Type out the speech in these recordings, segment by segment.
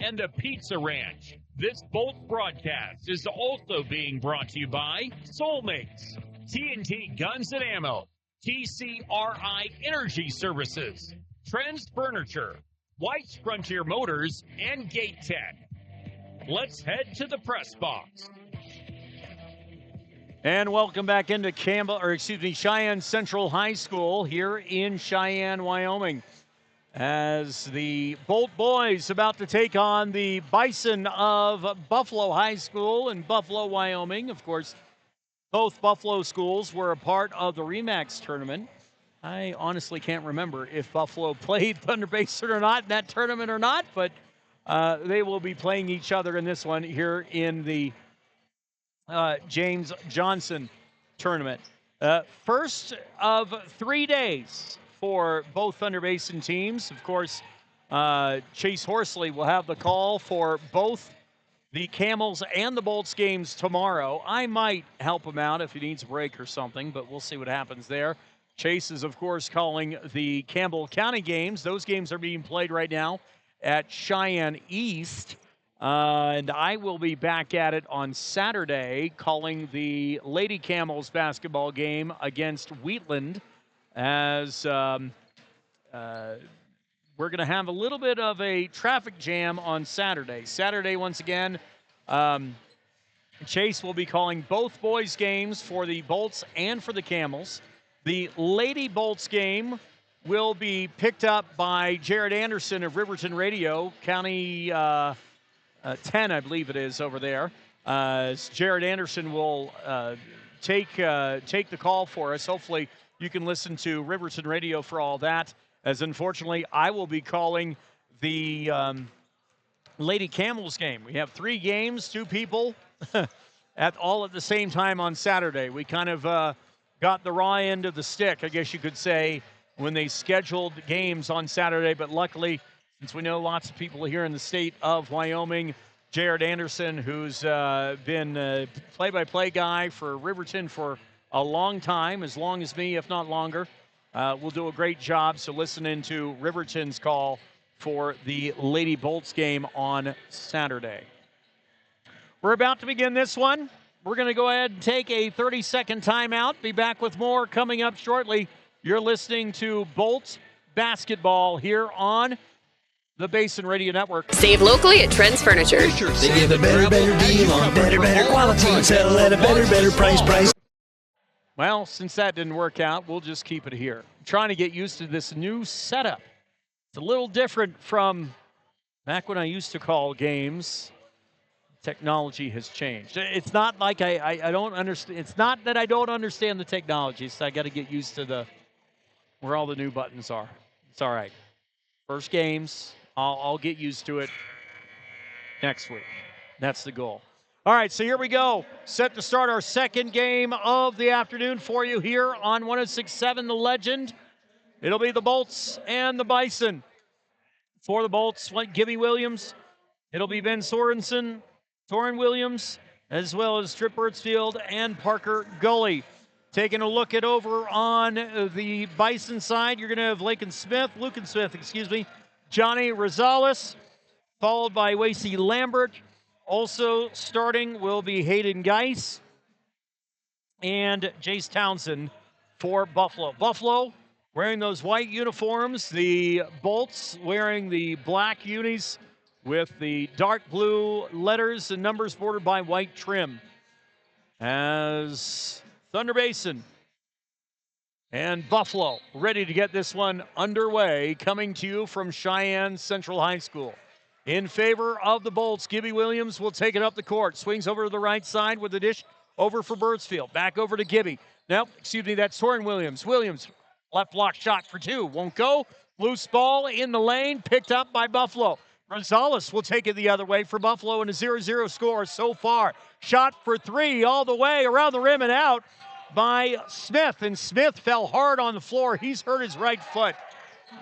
and the Pizza Ranch. This Bolt broadcast is also being brought to you by Soulmates, TNT Guns and Ammo, TCRI Energy Services, Trends Furniture, White's Frontier Motors, and Gate Tech. Let's head to the press box. And welcome back into Cheyenne Central High School here in Cheyenne, Wyoming, as the Bolt boys about to take on the Bison of Buffalo High School in Buffalo, Wyoming. Of course, both Buffalo schools were a part of the REMAX tournament. I honestly can't remember if Buffalo played Thunder Basin or not in that tournament or not, but they will be playing each other in this one here in the James Johnson tournament. First of 3 days for both Thunder Basin teams. Of course, Chase Horsley will have the call for both the Camels and the Bolts games tomorrow. I might help him out if he needs a break or something, but we'll see what happens there. Chase is, of course, calling the Campbell County games. Those games are being played right now at Cheyenne East. And I will be back at it on Saturday calling the Lady Camels basketball game against Wheatland, as we're going to have a little bit of a traffic jam on Saturday. Saturday, once again, Chase will be calling both boys' games for the Bolts and for the Camels. The Lady Bolts game will be picked up by Jared Anderson of Riverton Radio, County 10, I believe it is, over there. Jared Anderson will take the call for us. Hopefully you can listen to Riverton Radio for all that, as unfortunately I will be calling the Lady Camels game. We have 3 games, 2 people at the same time on Saturday. We kind of got the raw end of the stick, I guess you could say, when they scheduled games on Saturday, but luckily, since we know lots of people here in the state of Wyoming, Jared Anderson, who's been a play-by-play guy for Riverton for a long time, as long as me, if not longer, will do a great job. So listen into Riverton's call for the Lady Bolts game on Saturday. We're about to begin this one. We're going to go ahead and take a 30-second timeout. Be back with more coming up shortly. You're listening to Bolt Basketball here on the Basin Radio Network. Save locally at Trends Furniture. They give a better deal on better quality and sell at a better price. Well, since that didn't work out, we'll just keep it here. I'm trying to get used to this new setup. It's a little different from back when I used to call games. Technology has changed. It's not like I don't understand. It's not that I don't understand the technology. So I got to get used to where all the new buttons are. It's all right. First games, I'll get used to it next week. That's the goal. All right, so here we go. Set to start our second game of the afternoon for you here on 106.7 The Legend. It'll be the Bolts and the Bison. For the Bolts, Gibby Williams. It'll be Ben Sorensen, Torin Williams, as well as Trip Birdsfield and Parker Gully. Taking a look at over on the Bison side, you're going to have Lucan Smith, Johnny Rosales, followed by Wacy Lambert. Also starting will be Hayden Geis and Jace Townsend for Buffalo. Buffalo wearing those white uniforms, the Bolts wearing the black unis with the dark blue letters and numbers bordered by white trim. As Thunder Basin and Buffalo ready to get this one underway, coming to you from Cheyenne Central High School. In favor of the Bolts, Gibby Williams will take it up the court. Swings over to the right side with the dish over for Birdsfield. Back over to Gibby. That's Torin Williams. Williams, left block shot for 2. Won't go. Loose ball in the lane, picked up by Buffalo. Rosales will take it the other way for Buffalo, and a 0-0 score so far. Shot for 3 all the way around the rim and out by Smith, and Smith fell hard on the floor. He's hurt his right foot.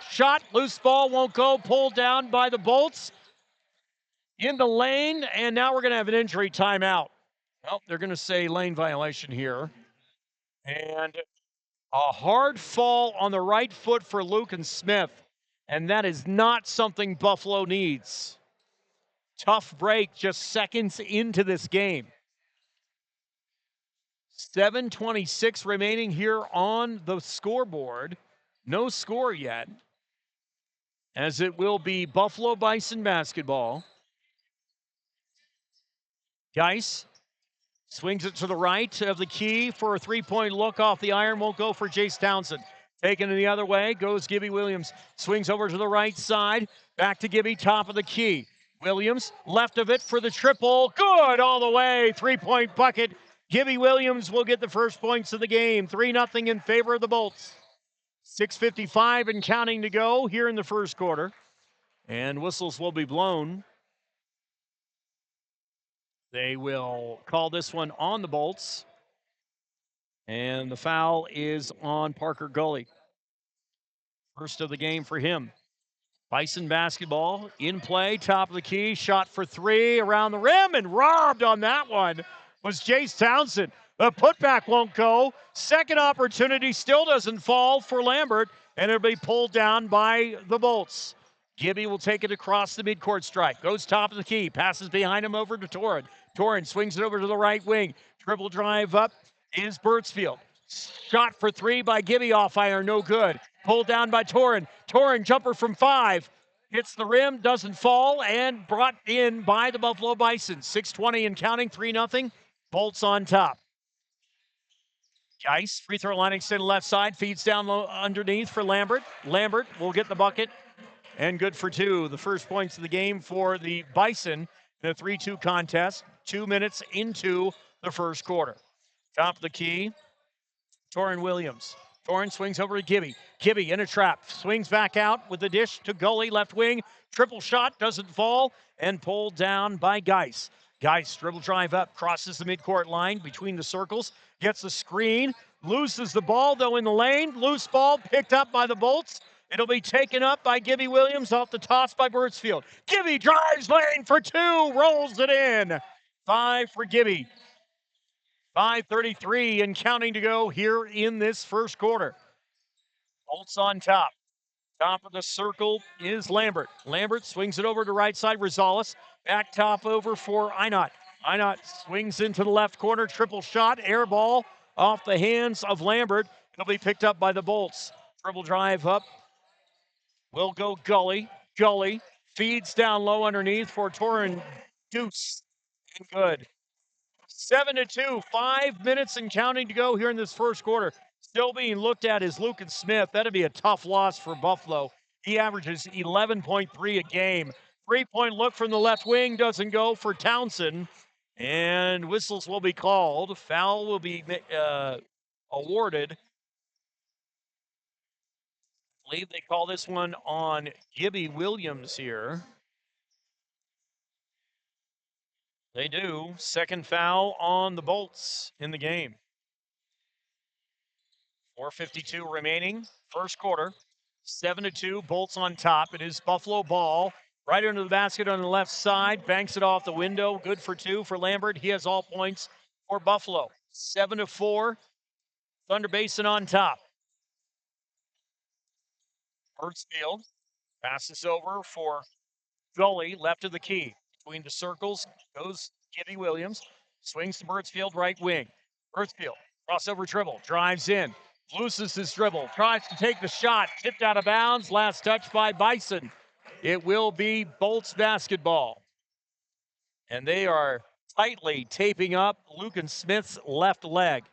Shot, loose ball, won't go, pulled down by the Bolts in the lane, and now we're going to have an injury timeout. Well, they're going to say lane violation here. And a hard fall on the right foot for Lucan Smith. And that is not something Buffalo needs. tough break just seconds into this game. 7:26 remaining here on the scoreboard. No score yet, as it will be Buffalo Bison basketball. Geis swings it to the right of the key for a three-point look off the iron. Won't go for Jace Townsend. Taken in the other way goes Gibby Williams. Swings over to the right side. Back to Gibby, top of the key. Williams, left of it for the triple. Good all the way. Three-point bucket. Gibby Williams will get the first points of the game. 3-0 in favor of the Bolts. 6:55 and counting to go here in the first quarter. And whistles will be blown. They will call this one on the Bolts. And the foul is on Parker Gully. First of the game for him. Bison basketball in play, top of the key, shot for three around the rim, and robbed on that one was Jace Townsend. The putback won't go. Second opportunity still doesn't fall for Lambert, and it'll be pulled down by the Bolts. Gibby will take it across the midcourt stripe. Goes top of the key, passes behind him over to Torrin. Torrin swings it over to the right wing. Dribble drive up is Birdsfield. Shot for three by Gibby off iron, no good. Pulled down by Torrin. Torrin, jumper from 5. Hits the rim, doesn't fall, and brought in by the Buffalo Bison. 6:20 and counting, 3-0. Bolts on top. Geis, free throw line extended left side, feeds down low underneath for Lambert. Lambert will get the bucket, and good for two. The first points of the game for the Bison in a 3-2 contest, 2 minutes into the first quarter. Top of the key, Torrin Williams. Torrin swings over to Gibby. Gibby in a trap. Swings back out with the dish to Gully, left wing. Triple shot, doesn't fall, and pulled down by Geis. Geis, dribble drive up, crosses the midcourt line between the circles, gets a screen, loses the ball, though, in the lane. Loose ball picked up by the Bolts. It'll be taken up by Gibby Williams off the toss by Birdsfield. Gibby drives lane for two, rolls it in. 5 for Gibby. 5:33 and counting to go here in this first quarter. Bolts on top. Top of the circle is Lambert. Lambert swings it over to right side. Rosales back top over for Einot. Einot swings into the left corner. Triple shot. Air ball off the hands of Lambert. It'll be picked up by the Bolts. Dribble drive up. Will go Gully. Gully feeds down low underneath for Torrin Deuce. And good. 7-2, 5 minutes and counting to go here in this first quarter. Still being looked at is Lucan Smith. That'd be a tough loss for Buffalo. He averages 11.3 a game. 3-point look from the left wing doesn't go for Townsend. And whistles will be called. Foul will be awarded. I believe they call this one on Gibby Williams here. They do. Second foul on the Bolts in the game. 4:52 remaining. First quarter. 7-2. Bolts on top. It is Buffalo ball. Right under the basket on the left side. Banks it off the window. Good for two for Lambert. He has all points for Buffalo. 7-4. Thunder Basin on top. Birdsfield passes over for Gully, left of the key. Between the circles goes Gibby Williams. Swings to Birdsfield, right wing. Birdsfield, crossover dribble, drives in. Loses his dribble, tries to take the shot. Tipped out of bounds. Last touch by Bison. It will be Bolts basketball. And they are tightly taping up Lucan Smith's left leg.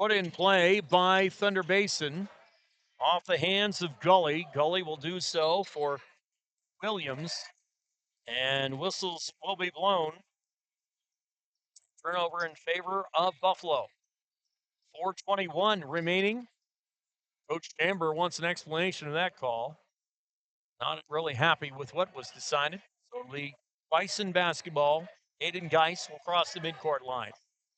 Put in play by Thunder Basin. Off the hands of Gully. Gully will do so for Williams. And whistles will be blown. Turnover in favor of Buffalo. 4:21 remaining. Coach Chambers wants an explanation of that call. Not really happy with what was decided. So the Bison basketball, Aiden Geis will cross the midcourt line.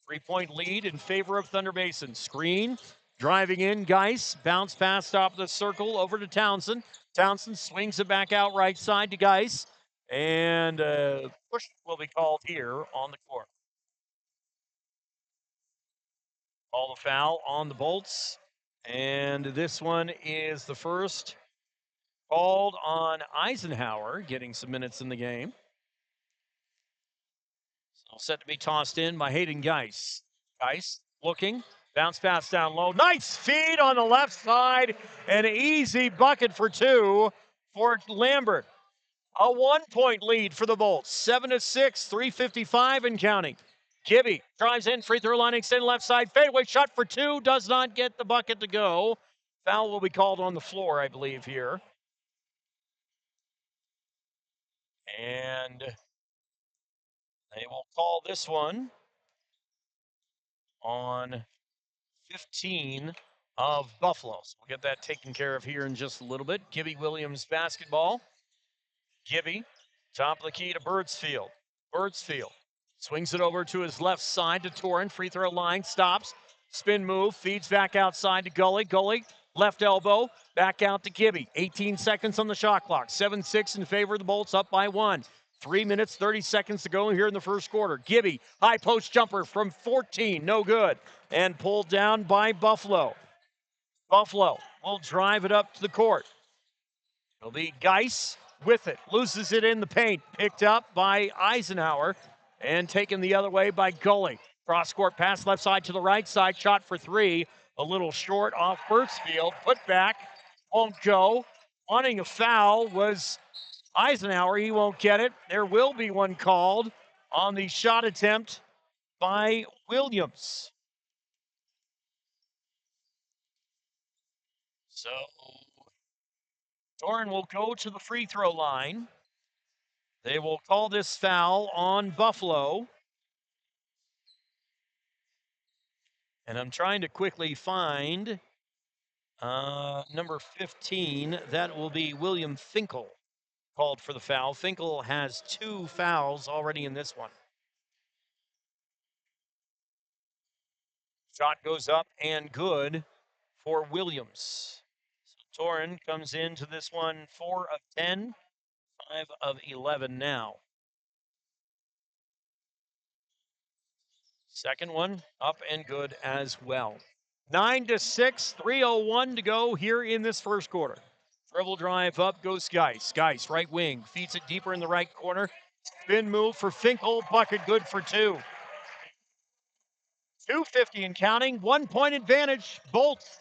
3-point lead in favor of Thunder Basin. Screen, driving in, Geis. Bounce pass top of the circle over to Townsend. Townsend swings it back out right side to Geis. And push will be called here on the court. Call the foul on the Bolts. And this one is the first called on Eisenhower, getting some minutes in the game. So set to be tossed in by Hayden Geis. Geis looking, bounce pass down low. Nice feed on the left side. An easy bucket for two for Lambert. A 1-point lead for the Bolts. 7-6, 3:55 and counting. Gibby drives in, free throw line, extended left side, fadeaway shot for two, does not get the bucket to go. Foul will be called on the floor, I believe, here. And they will call this one on 15 of Buffalo. So we'll get that taken care of here in just a little bit. Gibby Williams basketball. Gibby, top of the key to Birdsfield. Birdsfield swings it over to his left side to Torrin. Free throw line, stops. Spin move, feeds back outside to Gully. Gully, left elbow, back out to Gibby. 18 seconds on the shot clock. 7-6 in favor of the Bolts, up by 1. 3 minutes, 30 seconds to go here in the first quarter. Gibby, high post jumper from 14, no good. And pulled down by Buffalo. Buffalo will drive it up to the court. It'll be Geis with it, loses it in the paint, picked up by Eisenhower and taken the other way by Gully. Cross-court pass left side to the right side, shot for three, a little short off Birdsfield, put back, won't go. Wanting a foul was Eisenhower, he won't get it. There will be one called on the shot attempt by Williams. So Doran will go to the free throw line. They will call this foul on Buffalo. And I'm trying to quickly find number 15. That will be William Finkel called for the foul. Finkel has 2 fouls already in this one. Shot goes up and good for Williams. So Torrin comes into this one 4 of 10, 5 of 11 now. Second one up and good as well. 9-6, 3:01 to go here in this first quarter. Dribble drive up goes Geis. Geis, right wing, feeds it deeper in the right corner. Spin move for Finkel, bucket good for 2. 2:50 and counting, 1-point advantage, Bolts.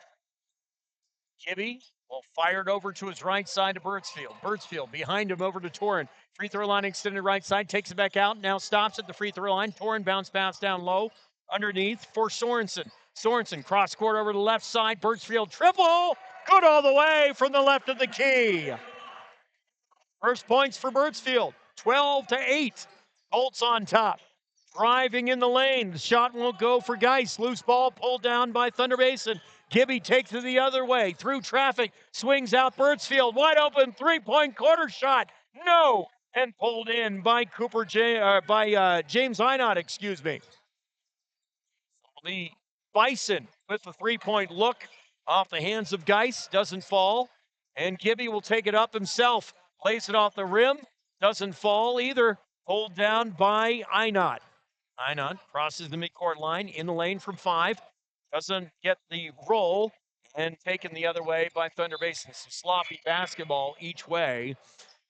Gibby will fire it over to his right side to Birdsfield. Birdsfield behind him over to Torrin. Free throw line extended right side, takes it back out, now stops at the free throw line. Torrin bounce pass down low, underneath for Sorensen. Sorensen cross court over the left side. Birdsfield triple, good all the way from the left of the key. First points for Birdsfield, 12-8. Bolts on top. Driving in the lane. The shot won't go for Geis. Loose ball pulled down by Thunder Basin. Gibby takes it the other way. Through traffic. Swings out Birdsfield. Wide open 3-point quarter shot. No. And pulled in by James Einot, excuse me. The Bison with the 3-point look off the hands of Geis. Doesn't fall. And Gibby will take it up himself. Plays it off the rim. Doesn't fall either. Pulled down by Einot. Einot crosses the midcourt line in the lane from 5. Doesn't get the roll and taken the other way by Thunder Basin. Some sloppy basketball each way.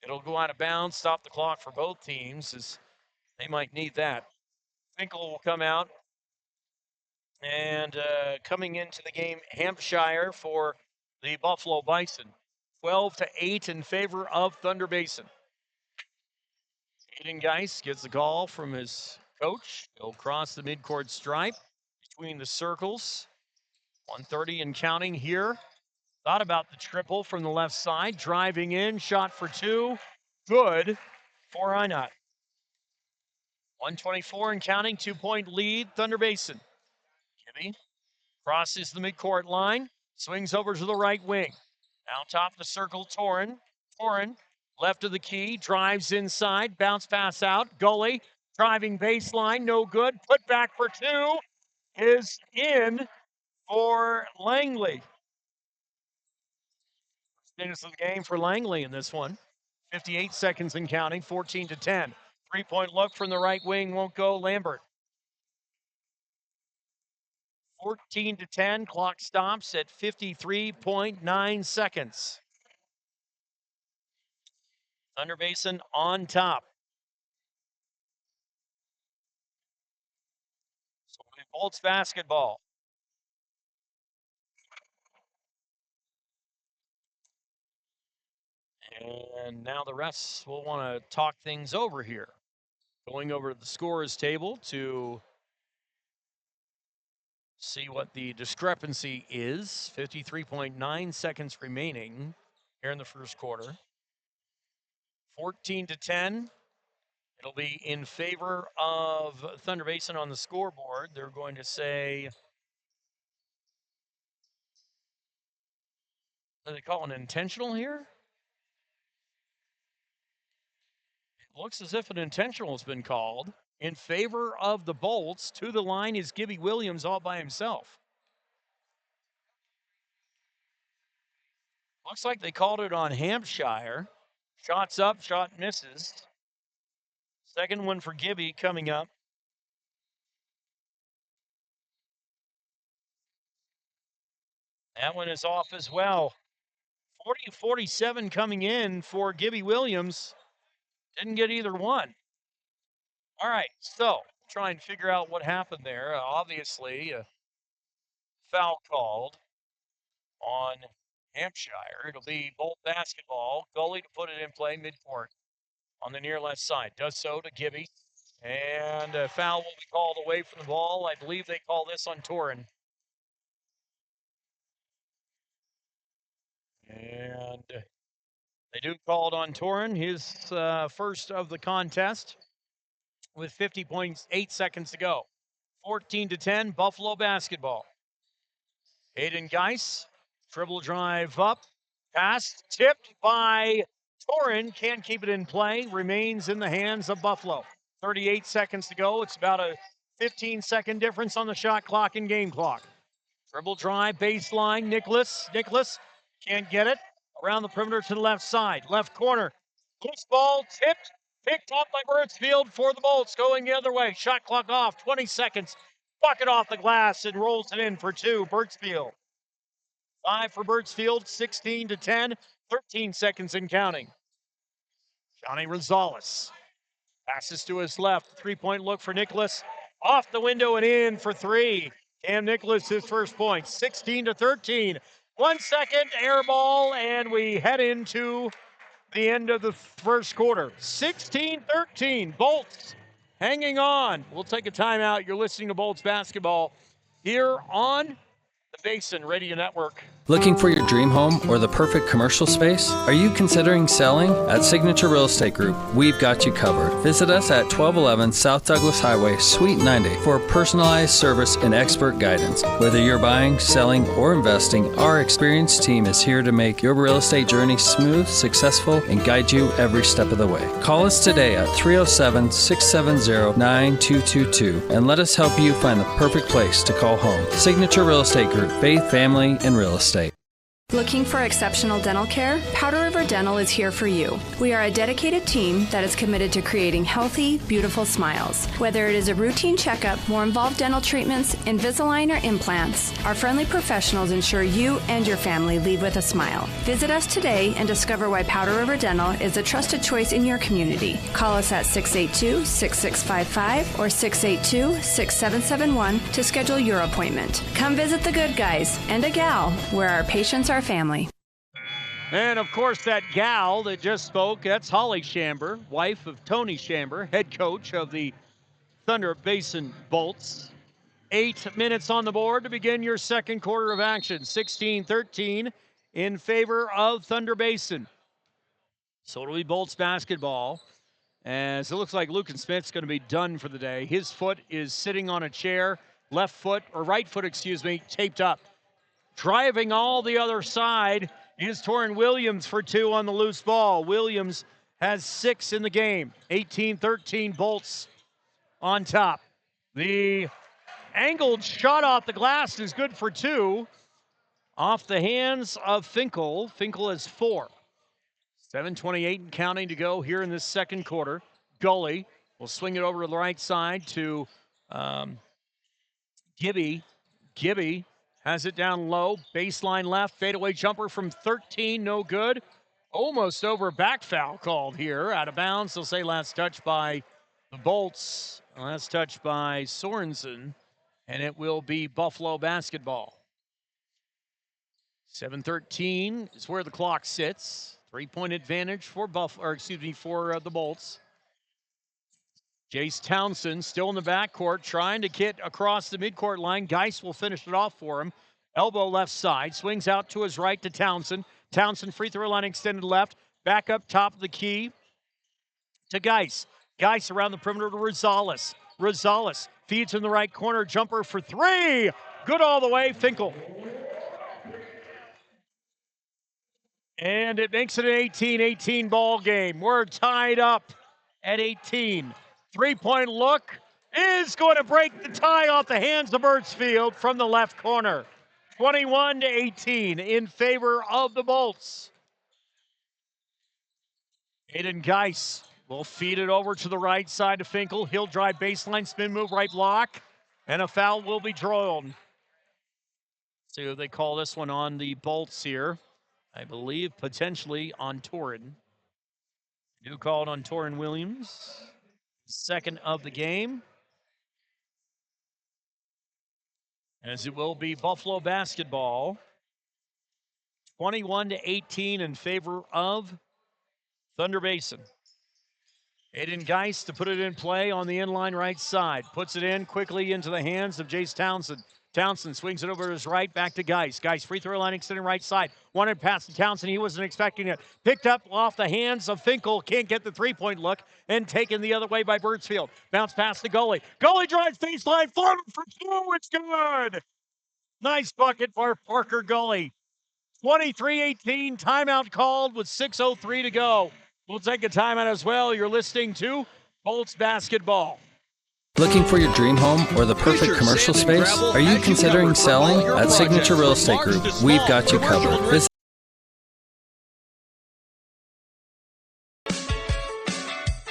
It'll go out of bounds, stop the clock for both teams as they might need that. Finkel will come out. And coming into the game, Hampshire for the Buffalo Bison. 12-8 in favor of Thunder Basin. Aiden Geis gets the call from his coach. He'll cross the midcourt stripe between the circles. 1:30 and counting here. Thought about the triple from the left side. Driving in, shot for 2. Good for Einot. 1:24 and counting, 2-point lead, Thunder Basin. Gibby crosses the midcourt line, swings over to the right wing. Now top of the circle, Torrin. Torrin, left of the key, drives inside, bounce pass out. Gully, driving baseline, no good. Put back for 2 is in for Langley. Finish of the game for Langley in this one. 58 seconds and counting, 14-10. 3-point look from the right wing won't go. Lambert. 14-10, clock stops at 53.9 seconds. Thunder Basin on top. So Bolts basketball. And now the refs will want to talk things over here. Going over to the scorer's table to see what the discrepancy is. 53.9 seconds remaining here in the first quarter. 14-10. It'll be in favor of Thunder Basin on the scoreboard. They're going to say, do they call an intentional here? It looks as if an intentional has been called. In favor of the Bolts, to the line is Gibby Williams all by himself. Looks like they called it on Hampshire. Shots up, shot misses. Second one for Gibby coming up. That one is off as well. 40-47 coming in for Gibby Williams. Didn't get either one. All right, so try and figure out what happened there. Obviously, a foul called on Hampshire. It'll be Bolt basketball. Goalie to put it in play midcourt on the near left side. Does so to Gibby. And a foul will be called away from the ball. I believe they call this on Torin. And they do call it on Torin, his first of the contest, with 50.8 seconds to go. 14-10, Buffalo basketball. Aiden Geis, dribble drive up, pass tipped by Torin, can't keep it in play, remains in the hands of Buffalo. 38 seconds to go. It's about a 15-second difference on the shot clock and game clock. Dribble drive, baseline, Nicholas can't get it. Around the perimeter to the left side, left corner. Loose ball tipped, picked up by Birdsfield for the Bolts. Going the other way, shot clock off, 20 seconds. Bucket off the glass and rolls it in for two, Birdsfield. 5 for Birdsfield, 16-10, 13 seconds and counting. Johnny Rosales passes to his left, three-point look for Nicholas. Off the window and in for three. Cam Nicholas, his first point, 16-13. 1 second, air ball, and we head into the end of the first quarter. 16-13, Bolts hanging on. We'll take a timeout. You're listening to Bolts basketball here on the Basin Radio Network. Looking for your dream home or the perfect commercial space? Are you considering selling? At Signature Real Estate Group, we've got you covered. Visit us at 1211 South Douglas Highway, Suite 90 for personalized service and expert guidance. Whether you're buying, selling, or investing, our experienced team is here to make your real estate journey smooth, successful, and guide you every step of the way. Call us today at 307-670-9222 and let us help you find the perfect place to call home. Signature Real Estate Group, faith, family, and real estate. Looking for exceptional dental care? Powder River Dental is here for you. We are a dedicated team that is committed to creating healthy, beautiful smiles. Whether it is a routine checkup, more involved dental treatments, Invisalign, or implants, our friendly professionals ensure you and your family leave with a smile. Visit us today and discover why Powder River Dental is a trusted choice in your community. Call us at 682-6655 or 682-6771 to schedule your appointment. Come visit the good guys and a gal where our patients are family. And of course, that gal that just spoke, that's Holly Shamber, wife of Tony Shamber, head coach of the Thunder Basin Bolts. 8 minutes on the board to begin your second quarter of action. 16-13 in favor of Thunder Basin. So it'll be Bolts basketball, as it looks like Lucan Smith's going to be done for the day. His foot is sitting on a chair, right foot, taped up. Driving all the other side is Torin Williams for two on the loose ball. Williams has 6 in the game. 18-13, Bolts on top. The angled shot off the glass is good for two. Off the hands of Finkel. Finkel has 4. 7:28 and counting to go here in this second quarter. Gully will swing it over to the right side to Gibby. Gibby has it down low, baseline left, fadeaway jumper from 13, no good. Almost over, back foul called here. Out of bounds. They'll say last touch by the Bolts. Last touch by Sorensen. And it will be Buffalo basketball. 7:13 is where the clock sits. 3-point advantage for the Bolts. Jace Townsend still in the backcourt, trying to get across the midcourt line. Geis will finish it off for him. Elbow left side, swings out to his right to Townsend. Townsend free throw line extended left. Back up top of the key to Geis. Geis around the perimeter to Rosales. Rosales feeds in the right corner. Jumper for three. Good all the way. Finkel. And it makes it an 18-18 ball game. We're tied up at 18. Three-point look is going to break the tie off the hands of Birchfield from the left corner. 21-18 in favor of the Bolts. Aiden Geis will feed it over to the right side to Finkel. He'll drive baseline, spin move, right block, and a foul will be drawn. See if they call this one on the Bolts here. I believe potentially on Torrin. New called on Torrin Williams. Second of the game. As it will be Buffalo basketball. 21-18 in favor of Thunder Basin. Aiden Geis to put it in play on the inline right side. Puts it in quickly into the hands of Jace Townsend. Townsend swings it over to his right, back to Geis. Geis free throw line extending right side. Wanted pass to Townsend. He wasn't expecting it. Picked up off the hands of Finkel. Can't get the three-point look. And taken the other way by Birchfield. Bounce pass to Gully. Gully drives baseline. Forward for two. It's good. Nice bucket for Parker Gully. 23-18. Timeout called with 6:03 to go. We'll take a timeout as well. You're listening to Bolts Basketball. Looking for your dream home or the perfect commercial space? Are you considering selling? At Signature Real Estate Group, we've got you covered. Visit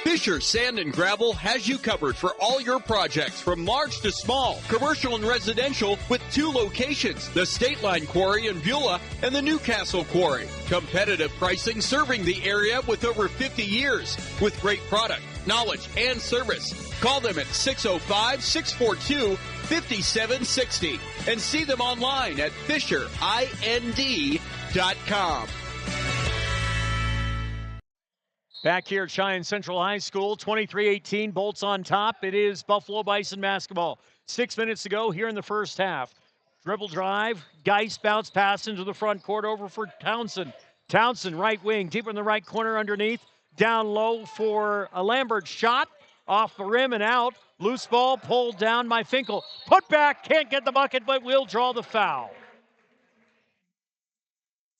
Fisher Sand and Gravel has you covered for all your projects from large to small, commercial and residential, with 2 locations, the State Line Quarry in Beulah and the Newcastle Quarry. Competitive pricing serving the area with over 50 years, with great product, knowledge, and service. Call them at 605-642-5760 and see them online at FisherIND.com. Back here at Cheyenne Central High School, 23-18, Bolts on top. It is Buffalo Bison basketball. 6 minutes to go here in the first half. Dribble drive, Geis bounce pass into the front court over for Townsend. Townsend, right wing, deeper in the right corner underneath. Down low for a Lambert shot. Off the rim and out. Loose ball pulled down by Finkel. Put back, can't get the bucket, but will draw the foul.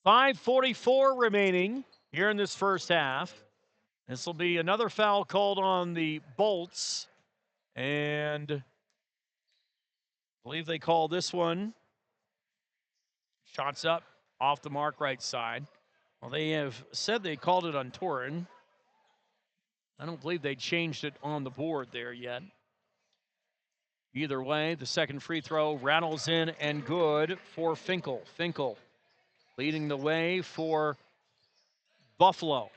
5:44 remaining here in this first half. This will be another foul called on the Bolts. And I believe they call this one. Shots up off the mark right side. Well, they have said they called it on Torrin. I don't believe they changed it on the board there yet. Either way, the second free throw rattles in and good for Finkel. Finkel leading the way for Buffalo.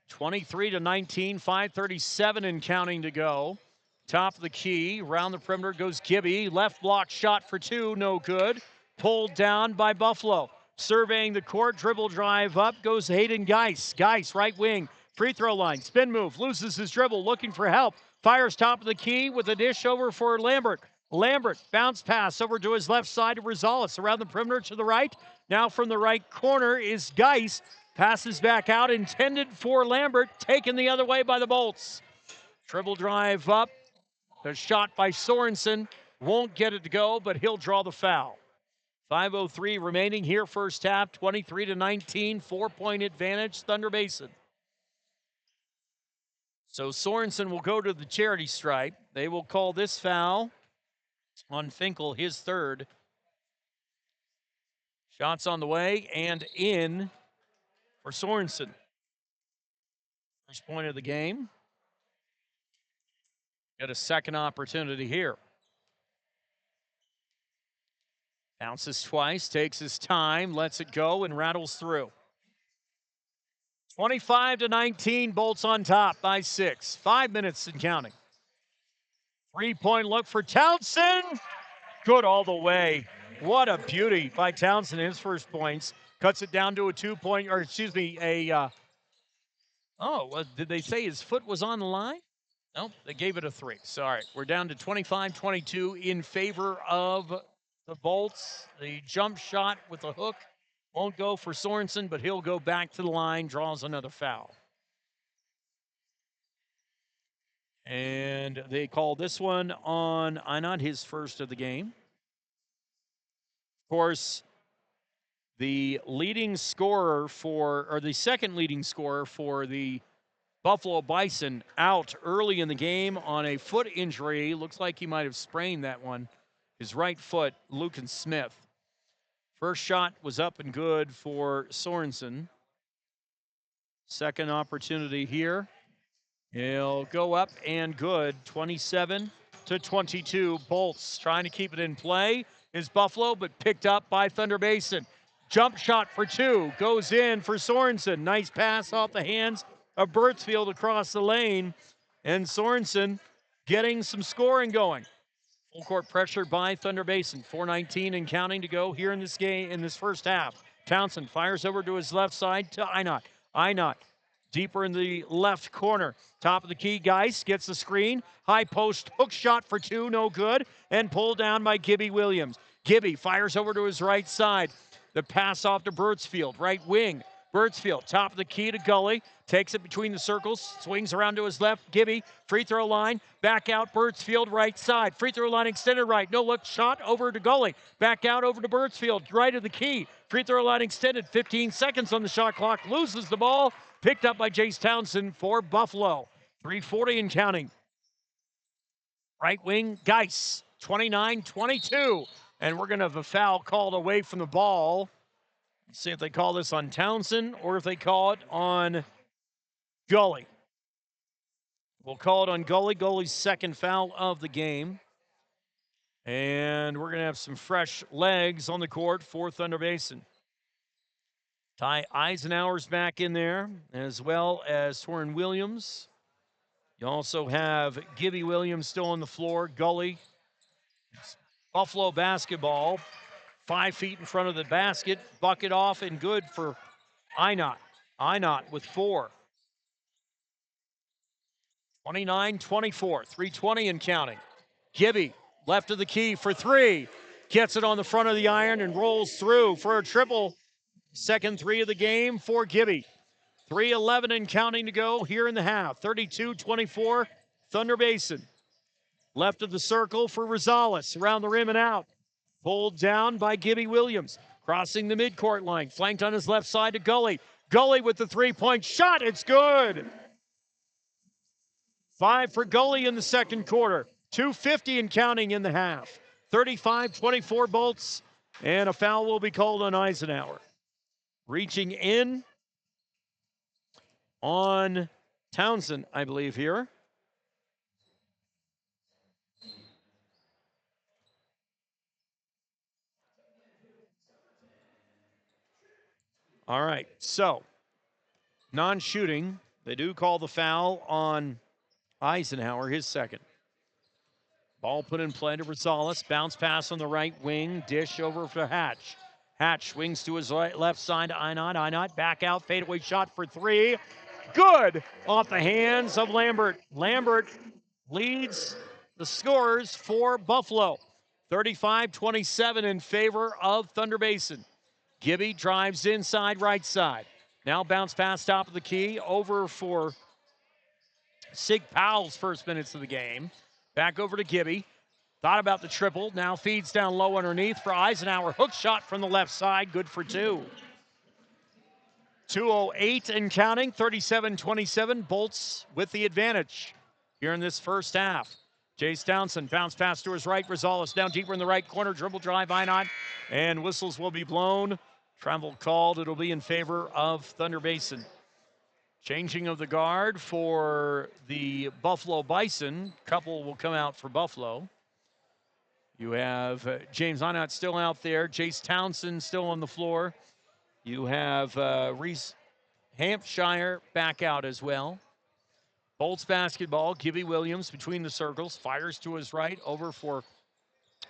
23-19, 5:37 and counting to go. Top of the key, round the perimeter goes Gibby. Left block shot for two, no good. Pulled down by Buffalo. Surveying the court, dribble drive up goes Hayden Geis. Geis, right wing, free throw line, spin move, loses his dribble, looking for help. Fires top of the key with a dish over for Lambert. Lambert, bounce pass over to his left side to Rosales. Around the perimeter to the right. Now from the right corner is Geis. Passes back out, intended for Lambert, taken the other way by the Bolts. Dribble drive up. The shot by Sorensen. Won't get it to go, but he'll draw the foul. 5:03 remaining here, first half, 23-19, 4-point advantage, Thunder Basin. So Sorensen will go to the charity stripe. They will call this foul on Finkel, his third. Shots on the way and in for Sorensen. First point of the game. Get a second opportunity here. Bounces twice, takes his time, lets it go, and rattles through. 25-19, Bolts on top by 6. 5 minutes and counting. 3-point look for Townsend. Good all the way. What a beauty by Townsend, his first points. Cuts it down to a 2-point, or excuse me, did they say his foot was on the line? Nope, they gave it a 3. So, all right, we're down to 25-22 in favor of the Bolts. The jump shot with the hook won't go for Sorensen, but he'll go back to the line, draws another foul. And they call this one on Einot, his first of the game. Of course, the leading scorer the second leading scorer for the Buffalo Bison out early in the game on a foot injury. Looks like he might have sprained that one. His right foot, Lucan Smith. First shot was up and good for Sorensen. Second opportunity here. He'll go up and good. 27-22. Bolts trying to keep it in play is Buffalo, but picked up by Thunder Basin. Jump shot for 2. Goes in for Sorensen. Nice pass off the hands of Birchfield across the lane. And Sorensen getting some scoring going. Full court pressure by Thunder Basin. 4:19 and counting to go here in this game, in this first half. Townsend fires over to his left side to Einot. Einot deeper in the left corner. Top of the key, Geis gets the screen. High post hook shot for 2, no good. And pulled down by Gibby Williams. Gibby fires over to his right side. The pass off to Birchfield, right wing. Birchfield, top of the key to Gully. Takes it between the circles, swings around to his left. Gibby, free throw line, back out Birchfield, right side. Free throw line extended right, no look shot over to Gully. Back out over to Birchfield, right of the key. Free throw line extended, 15 seconds on the shot clock. Loses the ball, picked up by Jace Townsend for Buffalo. 3:40 and counting. Right wing, Geis, 29-22. And we're going to have a foul called away from the ball. Let's see if they call this on Townsend or if they call it on Gully. We'll call it on Gully. Gully's second foul of the game. And we're going to have some fresh legs on the court for Thunder Basin. Ty Eisenhower's back in there, as well as Torrin Williams. You also have Gibby Williams still on the floor. Gully. Buffalo basketball. 5 feet in front of the basket. Bucket off and good for Einot. Einot with 4. 29-24. 3:20 and counting. Gibby, left of the key for 3. Gets it on the front of the iron and rolls through for a triple. Second 3 of the game for Gibby. 3:11 and counting to go here in the half. 32-24, Thunder Basin. Left of the circle for Rosales, around the rim and out. Pulled down by Gibby Williams. Crossing the midcourt line, flanked on his left side to Gully. Gully with the 3-point shot, it's good. 5 for Gully in the second quarter. 2:50 and counting in the half. 35-24 Bolts, and a foul will be called on Eisenhower. Reaching in on Townsend, I believe, here. All right, so non-shooting. They do call the foul on Eisenhower, his second. Ball put in play to Rosales. Bounce pass on the right wing. Dish over for Hatch. Hatch swings to his left side to Einot. Einot back out. Fadeaway shot for 3. Good off the hands of Lambert. Lambert leads the scorers for Buffalo. 35-27 in favor of Thunder Basin. Gibby drives inside right side. Now bounce pass top of the key over for Sig Powell's first minutes of the game. Back over to Gibby. Thought about the triple. Now feeds down low underneath for Eisenhower. Hook shot from the left side. Good for 2. 2:08 and counting. 37-27. Bolts with the advantage here in this first half. Jace Townsend bounce pass to his right. Rosales down deeper in the right corner. Dribble drive, Einot. And whistles will be blown. Travel called. It'll be in favor of Thunder Basin. Changing of the guard for the Buffalo Bison. Couple will come out for Buffalo. You have James Einott still out there. Jace Townsend still on the floor. You have Reese Hampshire back out as well. Bolts basketball. Gibby Williams between the circles. Fires to his right. Over for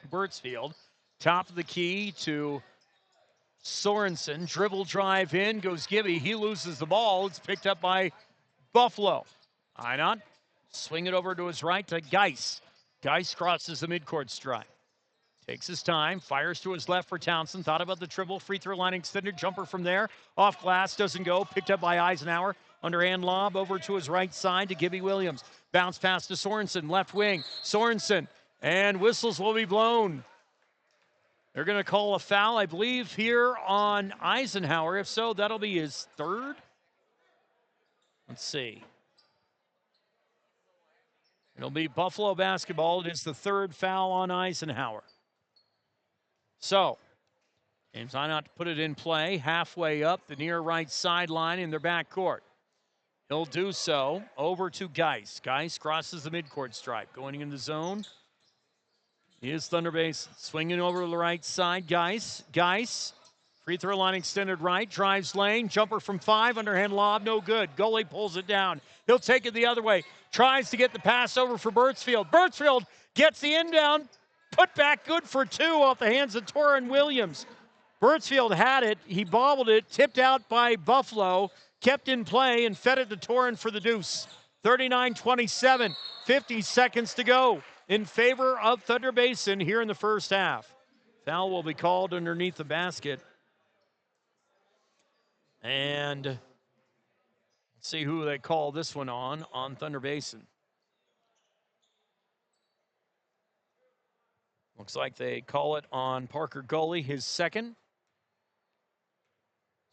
Birdsfield. Top of the key to Sorensen. Dribble drive in. Goes Gibby. He loses the ball. It's picked up by Buffalo. Einott. Swing it over to his right to Geis. Geis crosses the midcourt stripe. Takes his time, fires to his left for Townsend. Thought about the dribble, free throw line extended, jumper from there. Off glass, doesn't go. Picked up by Eisenhower. Underhand lob over to his right side to Gibby Williams. Bounce pass to Sorensen, left wing. Sorensen, and whistles will be blown. They're going to call a foul, I believe, here on Eisenhower. If so, that'll be his third. Let's see. It'll be Buffalo basketball. It is the third foul on Eisenhower. So, James Einott put it in play, halfway up the near right sideline in their backcourt. He'll do so over to Geis. Geis crosses the midcourt stripe. Going in the zone is Thunder Basin. Swinging over to the right side, Geis. Geis, free throw line extended right, drives lane, jumper from 5, underhand lob, no good. Goalie pulls it down. He'll take it the other way. Tries to get the pass over for Birdsfield. Birdsfield gets the inbound. Put back good for 2 off the hands of Torrin Williams. Birdsfield had it. He bobbled it. Tipped out by Buffalo. Kept in play and fed it to Torrin for the deuce. 39-27. 50 seconds to go in favor of Thunder Basin here in the first half. Foul will be called underneath the basket. And let's see who they call this one on Thunder Basin. Looks like they call it on Parker Gully, his second.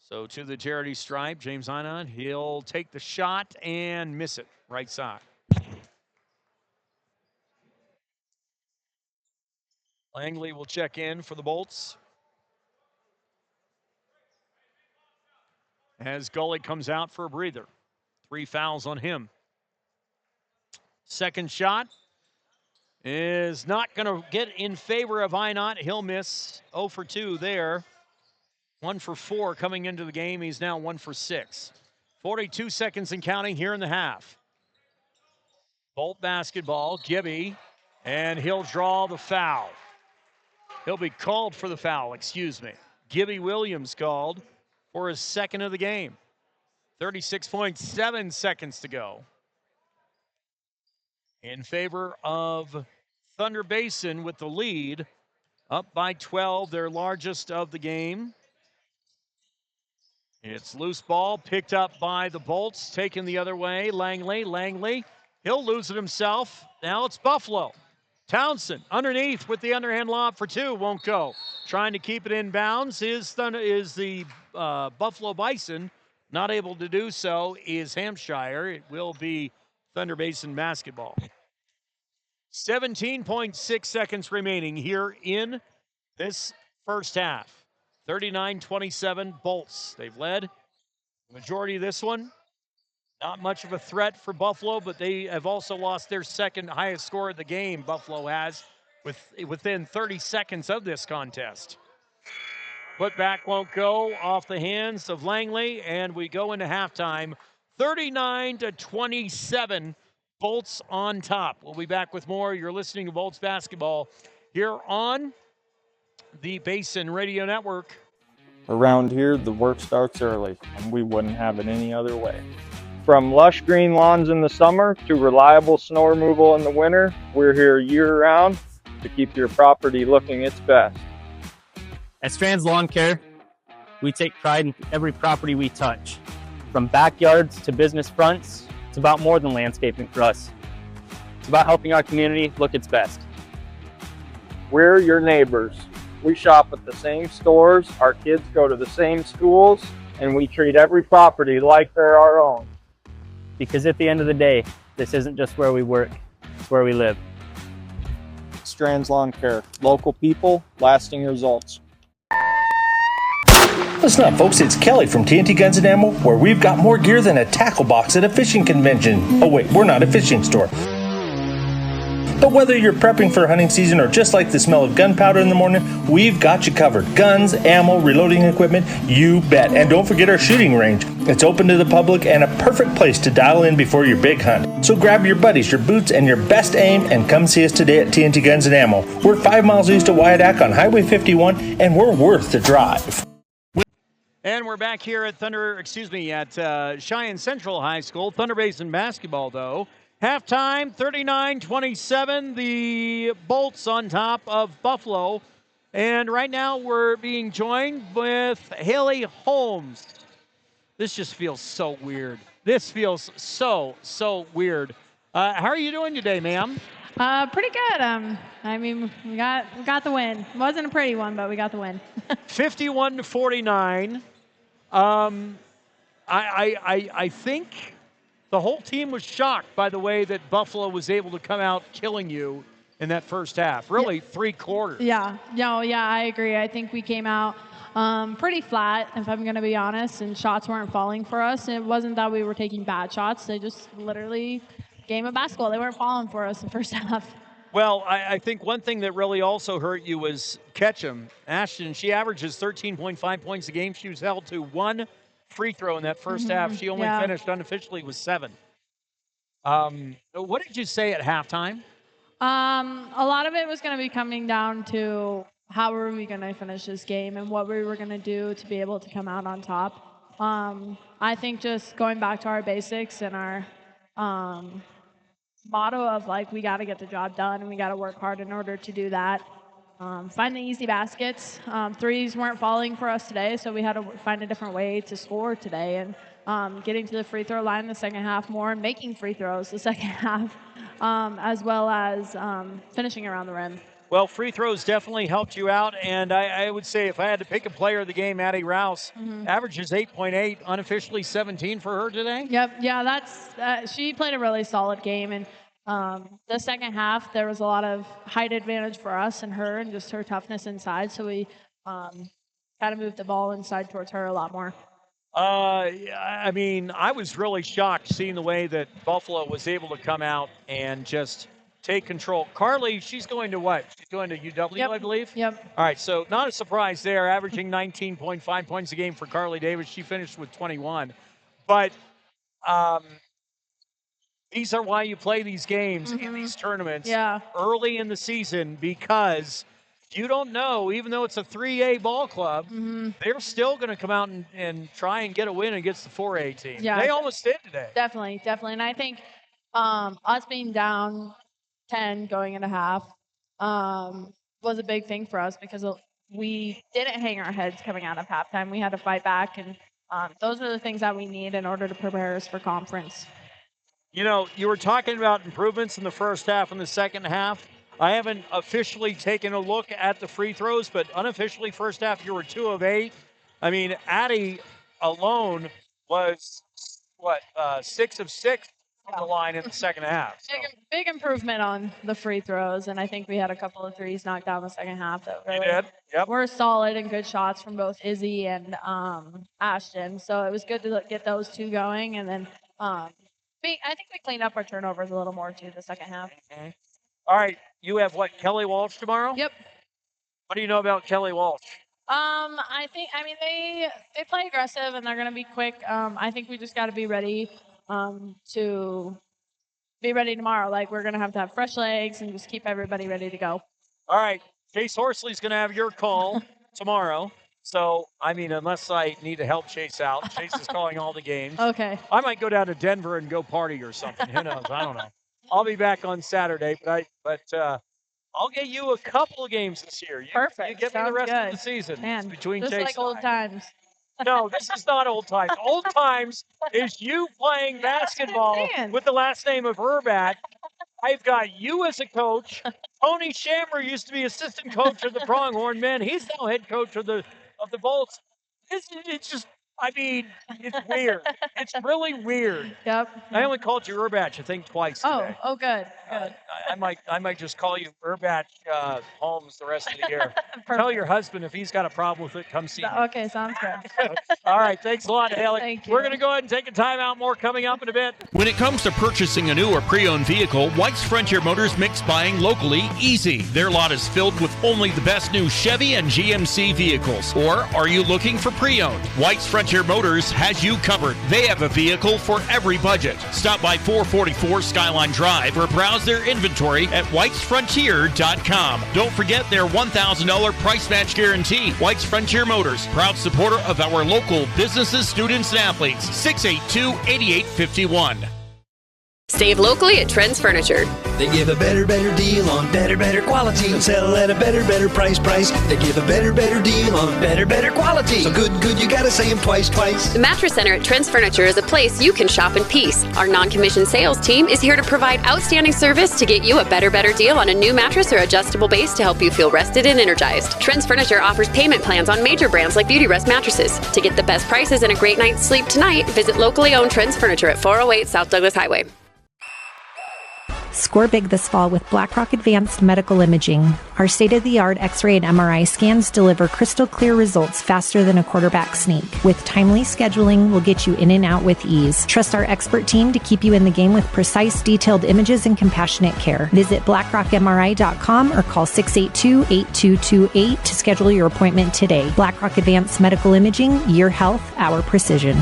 So to the charity stripe, James Einott, he'll take the shot and miss it, right side. Langley will check in for the Bolts. As Gully comes out for a breather. 3 fouls on him. Second shot is not going to get in favor of Einott. He'll miss 0 for 2 there. 1 for 4 coming into the game. He's now 1 for 6. 42 seconds and counting here in the half. Bolt basketball, Gibby, and he'll draw the foul. He'll be called for the foul, excuse me. Gibby Williams called for his second of the game. 36.7 seconds to go. In favor of Thunder Basin with the lead, up by 12, their largest of the game. It's loose ball picked up by the Bolts, taken the other way. Langley, he'll lose it himself. Now it's Buffalo. Townsend underneath with the underhand lob for 2, won't go. Trying to keep it in bounds is the Buffalo Bison. Not able to do so is Hampshire. It will be Thunder Basin basketball. 17.6 seconds remaining here in this first half. 39-27 Bolts. They've led the majority of this one. Not much of a threat for Buffalo, but they have also lost their second highest score of the game, Buffalo has, within 30 seconds of this contest. Put back won't go off the hands of Langley, and we go into halftime. 39-27, Bolts on top. We'll be back with more. You're listening to Bolts Basketball here on the Basin Radio Network. Around here, the work starts early, and we wouldn't have it any other way. From lush green lawns in the summer to reliable snow removal in the winter, we're here year-round to keep your property looking its best. At Strands Lawn Care, we take pride in every property we touch. From backyards to business fronts, it's about more than landscaping for us. It's about helping our community look its best. We're your neighbors. We shop at the same stores, our kids go to the same schools, and we treat every property like they're our own. Because at the end of the day, this isn't just where we work, it's where we live. Strands Lawn Care. Local people, lasting results. Listen up, folks. It's Kelly from TNT Guns and Ammo, where we've got more gear than a tackle box at a fishing convention. Oh, wait, we're not a fishing store. But whether you're prepping for hunting season or just like the smell of gunpowder in the morning, we've got you covered. Guns, ammo, reloading equipment, you bet. And don't forget our shooting range. It's open to the public and a perfect place to dial in before your big hunt. So grab your buddies, your boots, and your best aim and come see us today at TNT Guns and Ammo. We're 5 miles east of Wyandotte on Highway 51, and we're worth the drive. And we're back here at Cheyenne Central High School. Thunder Basin basketball, though. Halftime, 39-27. The Bolts on top of Buffalo. And right now we're being joined with Haley Holmes. This just feels so weird. This feels so weird. How are you doing today, ma'am? Pretty good. I mean, we got the win. It wasn't a pretty one, but we got the win. 51-49. I think the whole team was shocked by the way that Buffalo was able to come out killing you in that first half. Really, 3 quarters. Yeah. No, yeah, I agree. I think we came out pretty flat, if I'm going to be honest, and shots weren't falling for us. It wasn't that we were taking bad shots. They just literally, game of basketball, they weren't falling for us in the first half. Well, I think one thing that really also hurt you was Ketchum. Ashton, she averages 13.5 points a game. She was held to 1 free throw in that first half. She only finished unofficially with 7. What did you say at halftime? A lot of it was going to be coming down to how were we going to finish this game and what we were going to do to be able to come out on top. I think just going back to our basics and our motto of like we got to get the job done and we got to work hard in order to do that. Find the easy baskets. Threes weren't falling for us today, so we had to find a different way to score today. And getting to the free throw line in the second half more and making free throws the second half, as well as finishing around the rim. Well, free throws definitely helped you out, and I would say if I had to pick a player of the game, Addie Rouse, averages 8.8, unofficially 17 for her today. Yep, yeah, that's she played a really solid game, and the second half there was a lot of height advantage for us and her, and just her toughness inside, so we kind of moved the ball inside towards her a lot more. I mean, I was really shocked seeing the way that Buffalo was able to come out and just take control. Carly, she's going to what? She's going to UW, I believe? Yep. All right, so not a surprise there, averaging 19.5 points a game for Carly Davis. She finished with 21. But these are why you play these games in these tournaments early in the season, because you don't know, even though it's a 3A ball club, they're still going to come out and try and get a win against the 4A team. Yeah, they almost did today. Definitely. And I think us being down 10 going into half was a big thing for us because we didn't hang our heads coming out of halftime. We had to fight back, and those are the things that we need in order to prepare us for conference. You know, you were talking about improvements in the first half and the second half. I haven't officially taken a look at the free throws, but unofficially first half you were 2 of 8. I mean, Addie alone was, 6 of 6 on the line in the second half. So. Big improvement on the free throws, and I think we had a couple of threes knocked down the second half that really were solid and good shots from both Izzy and Ashton. So it was good to get those 2 going, and then I think we cleaned up our turnovers a little more too the second half. All right, you have Kelly Walsh tomorrow? Yep. What do you know about Kelly Walsh? They play aggressive and they're going to be quick. I think we just got to be ready to be ready tomorrow. Like, we're going to have fresh legs and just keep everybody ready to go. All right. Chase Horsley's going to have your call tomorrow. So, I mean, unless I need to help Chase out. Chase is calling all the games. Okay. I might go down to Denver and go party or something. Who knows? I don't know. I'll be back on Saturday, but I'll get you a couple of games this year. Perfect. You get me the rest of the season. Man, between just Chase like old times. No, this is not old times. Old times is you playing basketball with the last name of Herbat. I've got you as a coach. Tony Shammer used to be assistant coach of the Pronghorn men. He's now head coach of the Bolts. It's just I mean, it's weird. It's really weird. Yep. I only called you Urbatch, I think, twice today. Oh, good. Good. I might just call you Urbatch Holmes the rest of the year. Tell your husband if he's got a problem with it, come see me. Okay, sounds good. All right, thanks a lot, Haley. Thank We're you. going to go ahead and take a timeout. More coming up in a bit. When it comes to purchasing a new or pre-owned vehicle, White's Frontier Motors makes buying locally easy. Their lot is filled with only the best new Chevy and GMC vehicles. Or are you looking for pre-owned? White's Frontier Motors has you covered. They have a vehicle for every budget. Stop by 444 Skyline Drive or browse their inventory at whitesfrontier.com. Don't forget their $1,000 price match guarantee. White's Frontier Motors, proud supporter of our local businesses, students, and athletes. 682-8851. Save locally at Trends Furniture. They give a better deal on better quality and sell at a better price. They give a better deal on better quality. So good, you gotta say them twice. The Mattress Center at Trends Furniture is a place you can shop in peace. Our non-commissioned sales team is here to provide outstanding service to get you a better deal on a new mattress or adjustable base to help you feel rested and energized. Trends Furniture offers payment plans on major brands like Beautyrest mattresses. To get the best prices and a great night's sleep tonight, visit locally owned Trends Furniture at 408 South Douglas Highway. Score big this fall with BlackRock Advanced Medical Imaging. Our state-of-the-art X-ray and MRI scans deliver crystal clear results faster than a quarterback sneak. With timely scheduling, we'll get you in and out with ease. Trust our expert team to keep you in the game with precise, detailed images and compassionate care. Visit blackrockmri.com or call 682-8228 to schedule your appointment today. BlackRock Advanced Medical Imaging, your health, our precision.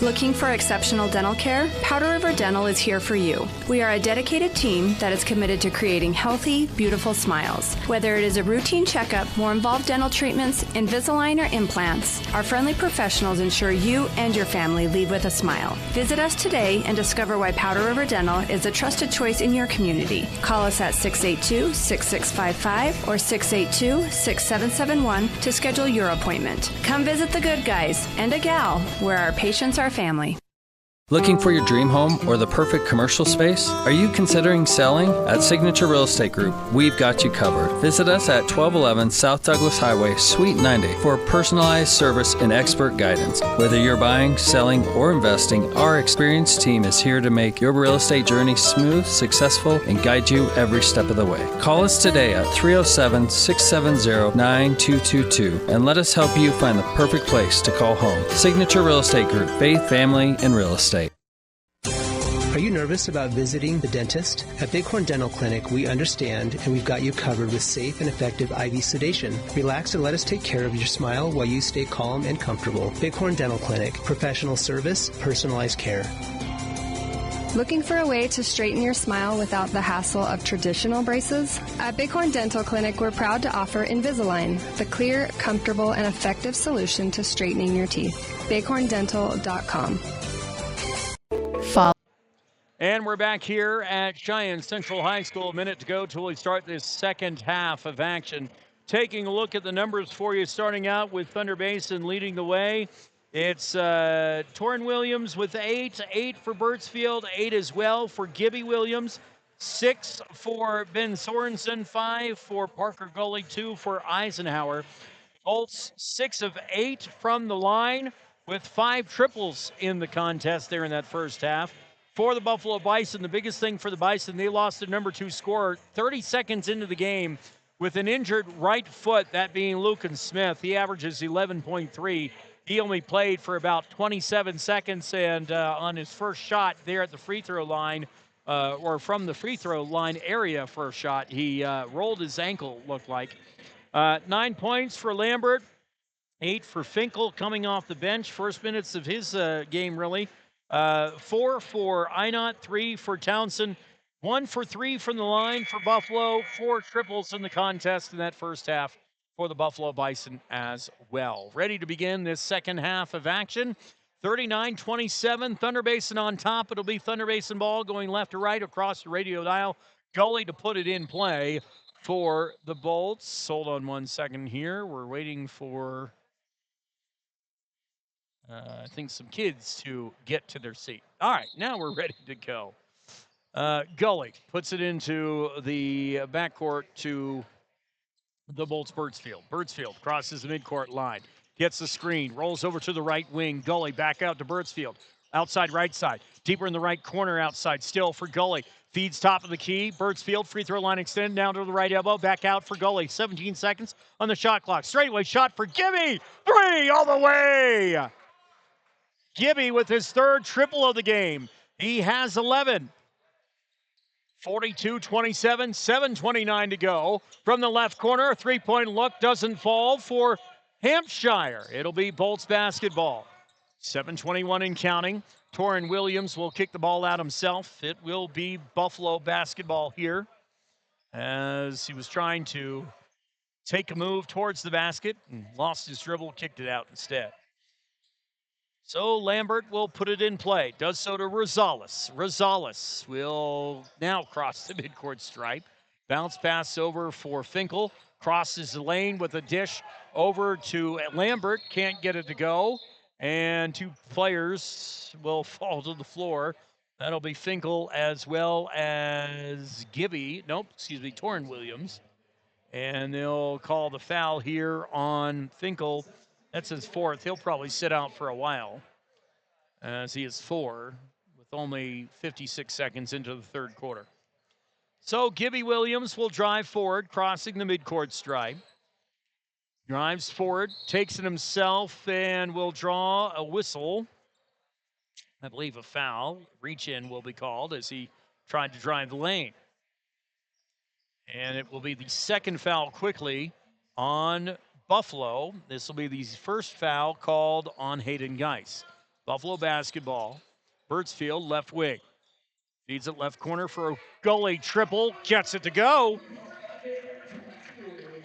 Looking for exceptional dental care? Powder River Dental is here for you. We are a dedicated team that is committed to creating healthy, beautiful smiles. Whether it is a routine checkup, more involved dental treatments, Invisalign, or implants, our friendly professionals ensure you and your family leave with a smile. Visit us today and discover why Powder River Dental is a trusted choice in your community. Call us at 682-6655 or 682-6771 to schedule your appointment. Come visit the good guys and a gal where our patients are family. Looking for your dream home or the perfect commercial space? Are you considering selling? At Signature Real Estate Group, we've got you covered. Visit us at 1211 South Douglas Highway, Suite 90 for personalized service and expert guidance. Whether you're buying, selling, or investing, our experienced team is here to make your real estate journey smooth, successful, and guide you every step of the way. Call us today at 307-670-9222 and let us help you find the perfect place to call home. Signature Real Estate Group, faith, family, and real estate. Are you nervous about visiting the dentist? At Bighorn Dental Clinic, we understand and we've got you covered with safe and effective IV sedation. Relax and let us take care of your smile while you stay calm and comfortable. Bighorn Dental Clinic, professional service, personalized care. Looking for a way to straighten your smile without the hassle of traditional braces? At Bighorn Dental Clinic, we're proud to offer Invisalign, the clear, comfortable, and effective solution to straightening your teeth. bighorndental.com. And we're back here at Cheyenne Central High School. A minute to go till we start this second half of action. Taking a look at the numbers for you, starting out with Thunder Basin leading the way. It's Torrin Williams with 8 for Birdsfield, 8 as well for Gibby Williams, 6 for Ben Sorensen, 5 for Parker Gully, 2 for Eisenhower. Bolts 6 of 8 from the line with 5 triples in the contest there in that first half. For the Buffalo Bison, the biggest thing for the Bison, they lost their number 2 scorer 30 seconds into the game with an injured right foot, that being Lucan Smith. He averages 11.3. He only played for about 27 seconds, and on his first shot there at the free throw line, or from the free throw line area for a shot, he rolled his ankle, looked like. 9 points for Lambert, 8 for Finkel coming off the bench. First minutes of his game, really. 4 for Einot, 3 for Townsend, 1 for 3 from the line for Buffalo, 4 triples in the contest in that first half for the Buffalo Bison as well. Ready to begin this second half of action. 39-27, Thunder Basin on top. It'll be Thunder Basin ball going left to right across the radio dial. Gully to put it in play for the Bolts. Hold on 1 second here. We're waiting for I think some kids to get to their seat. All right, now we're ready to go. Gully puts it into the backcourt to the Bolts Birdsfield. Birdsfield crosses the midcourt line, gets the screen, rolls over to the right wing. Gully back out to Birdsfield. Outside right side, deeper in the right corner outside, still for Gully. Feeds top of the key. Birdsfield free throw line extended down to the right elbow. Back out for Gully. 17 seconds on the shot clock. Straightaway shot for Gibby. 3 all the way. Gibby with his third triple of the game. He has 11. 42-27, 7:29 to go. From the left corner, a three-point look doesn't fall for Hampshire. It'll be Bolts basketball. 7:21 and counting. Torrin Williams will kick the ball out himself. It will be Buffalo basketball here as he was trying to take a move towards the basket and lost his dribble, kicked it out instead. So Lambert will put it in play. Does so to Rosales. Rosales will now cross the midcourt stripe. Bounce pass over for Finkel. Crosses the lane with a dish over to Lambert. Can't get it to go. And 2 players will fall to the floor. That'll be Finkel as well as Torrin Williams. And they'll call the foul here on Finkel. That's his 4th. He'll probably sit out for a while as he is 4 with only 56 seconds into the third quarter. So Gibby Williams will drive forward, crossing the midcourt stripe. Drives forward, takes it himself, and will draw a whistle. I believe a foul. Reach in will be called as he tried to drive the lane. And it will be the second foul quickly on Buffalo. This will be the first foul called on Hayden Geis. Buffalo basketball. Birdsfield left wing. Feeds it left corner for a Gully triple. Gets it to go.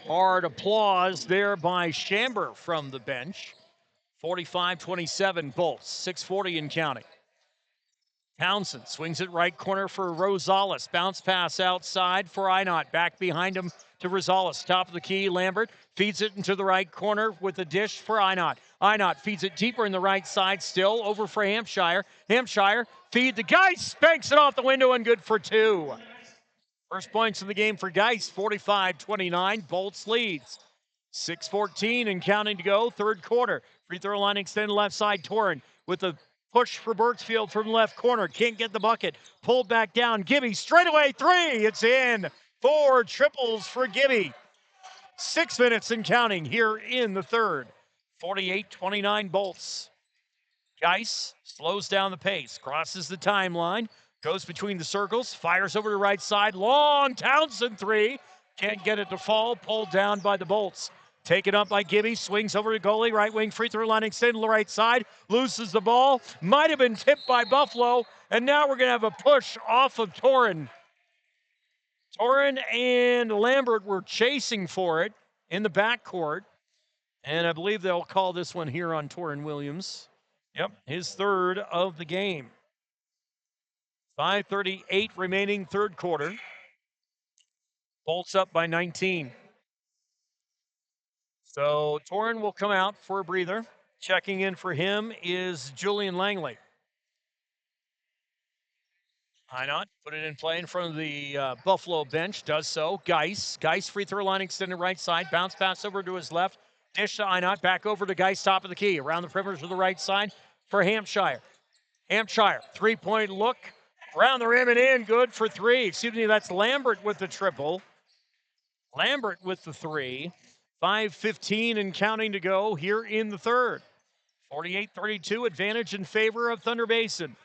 Hard applause there by Chamber from the bench. 45-27 Bolts. 6:40 and counting. Townsend swings it right corner for Rosales. Bounce pass outside for Einot. Back behind him to Rosales. Top of the key, Lambert feeds it into the right corner with a dish for Einot. Einot feeds it deeper in the right side still. Over for Hampshire. Hampshire feed the Geis. Banks it off the window and good for 2. First points of the game for Geis. 45-29. Bolts leads. 6:14 and counting to go. Third quarter. Free throw line extended left side. Torrin with a push for Birdsfield from left corner. Can't get the bucket. Pulled back down. Gibby straightaway 3. It's in. 4 triples for Gibby. 6 minutes and counting here in the third. 48-29 Bolts. Geis slows down the pace. Crosses the timeline. Goes between the circles. Fires over to right side. Long Townsend 3. Can't get it to fall. Pulled down by the Bolts. Taken up by Gibby. Swings over to goalie. Right wing free throw line extended to the right side. Loses the ball. Might have been tipped by Buffalo. And now we're going to have a push off of Torrin. Torrin and Lambert were chasing for it in the backcourt. And I believe they'll call this one here on Torrin Williams. Yep, his third of the game. 5:38 remaining third quarter. Bolts up by 19. So Torrin will come out for a breather. Checking in for him is Julian Langley. Einot put it in play in front of the Buffalo bench. Does so. Geis free throw line extended right side. Bounce pass over to his left. Dish to Einot. Back over to Geis, top of the key. Around the perimeter to the right side for Hampshire. Hampshire, 3-point look. Around the rim and in. Good for 3. Excuse me, that's Lambert with the triple. Lambert with the 3. 5:15 and counting to go here in the third. 48-32 advantage in favor of Thunder Basin.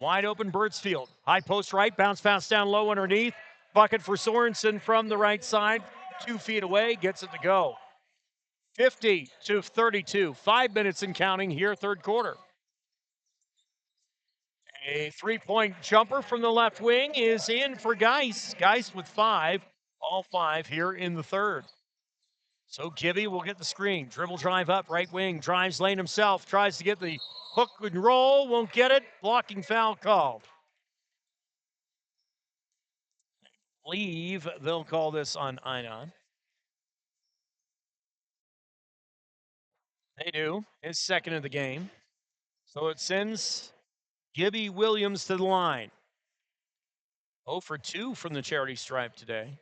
Wide open Birdsfield. High post right. Bounce pass down low underneath. Bucket for Sorensen from the right side. 2 feet away. Gets it to go. 50-32. 5 minutes and counting here, third quarter. A 3-point jumper from the left wing is in for Geis. Geis with 5. All 5 here in the third. So Gibby will get the screen. Dribble drive up, right wing. Drives lane himself. Tries to get the hook and roll. Won't get it. Blocking foul called. I believe they'll call this on Einot. They do. His second of the game. So it sends Gibby Williams to the line. 0 for 2 from the charity stripe today.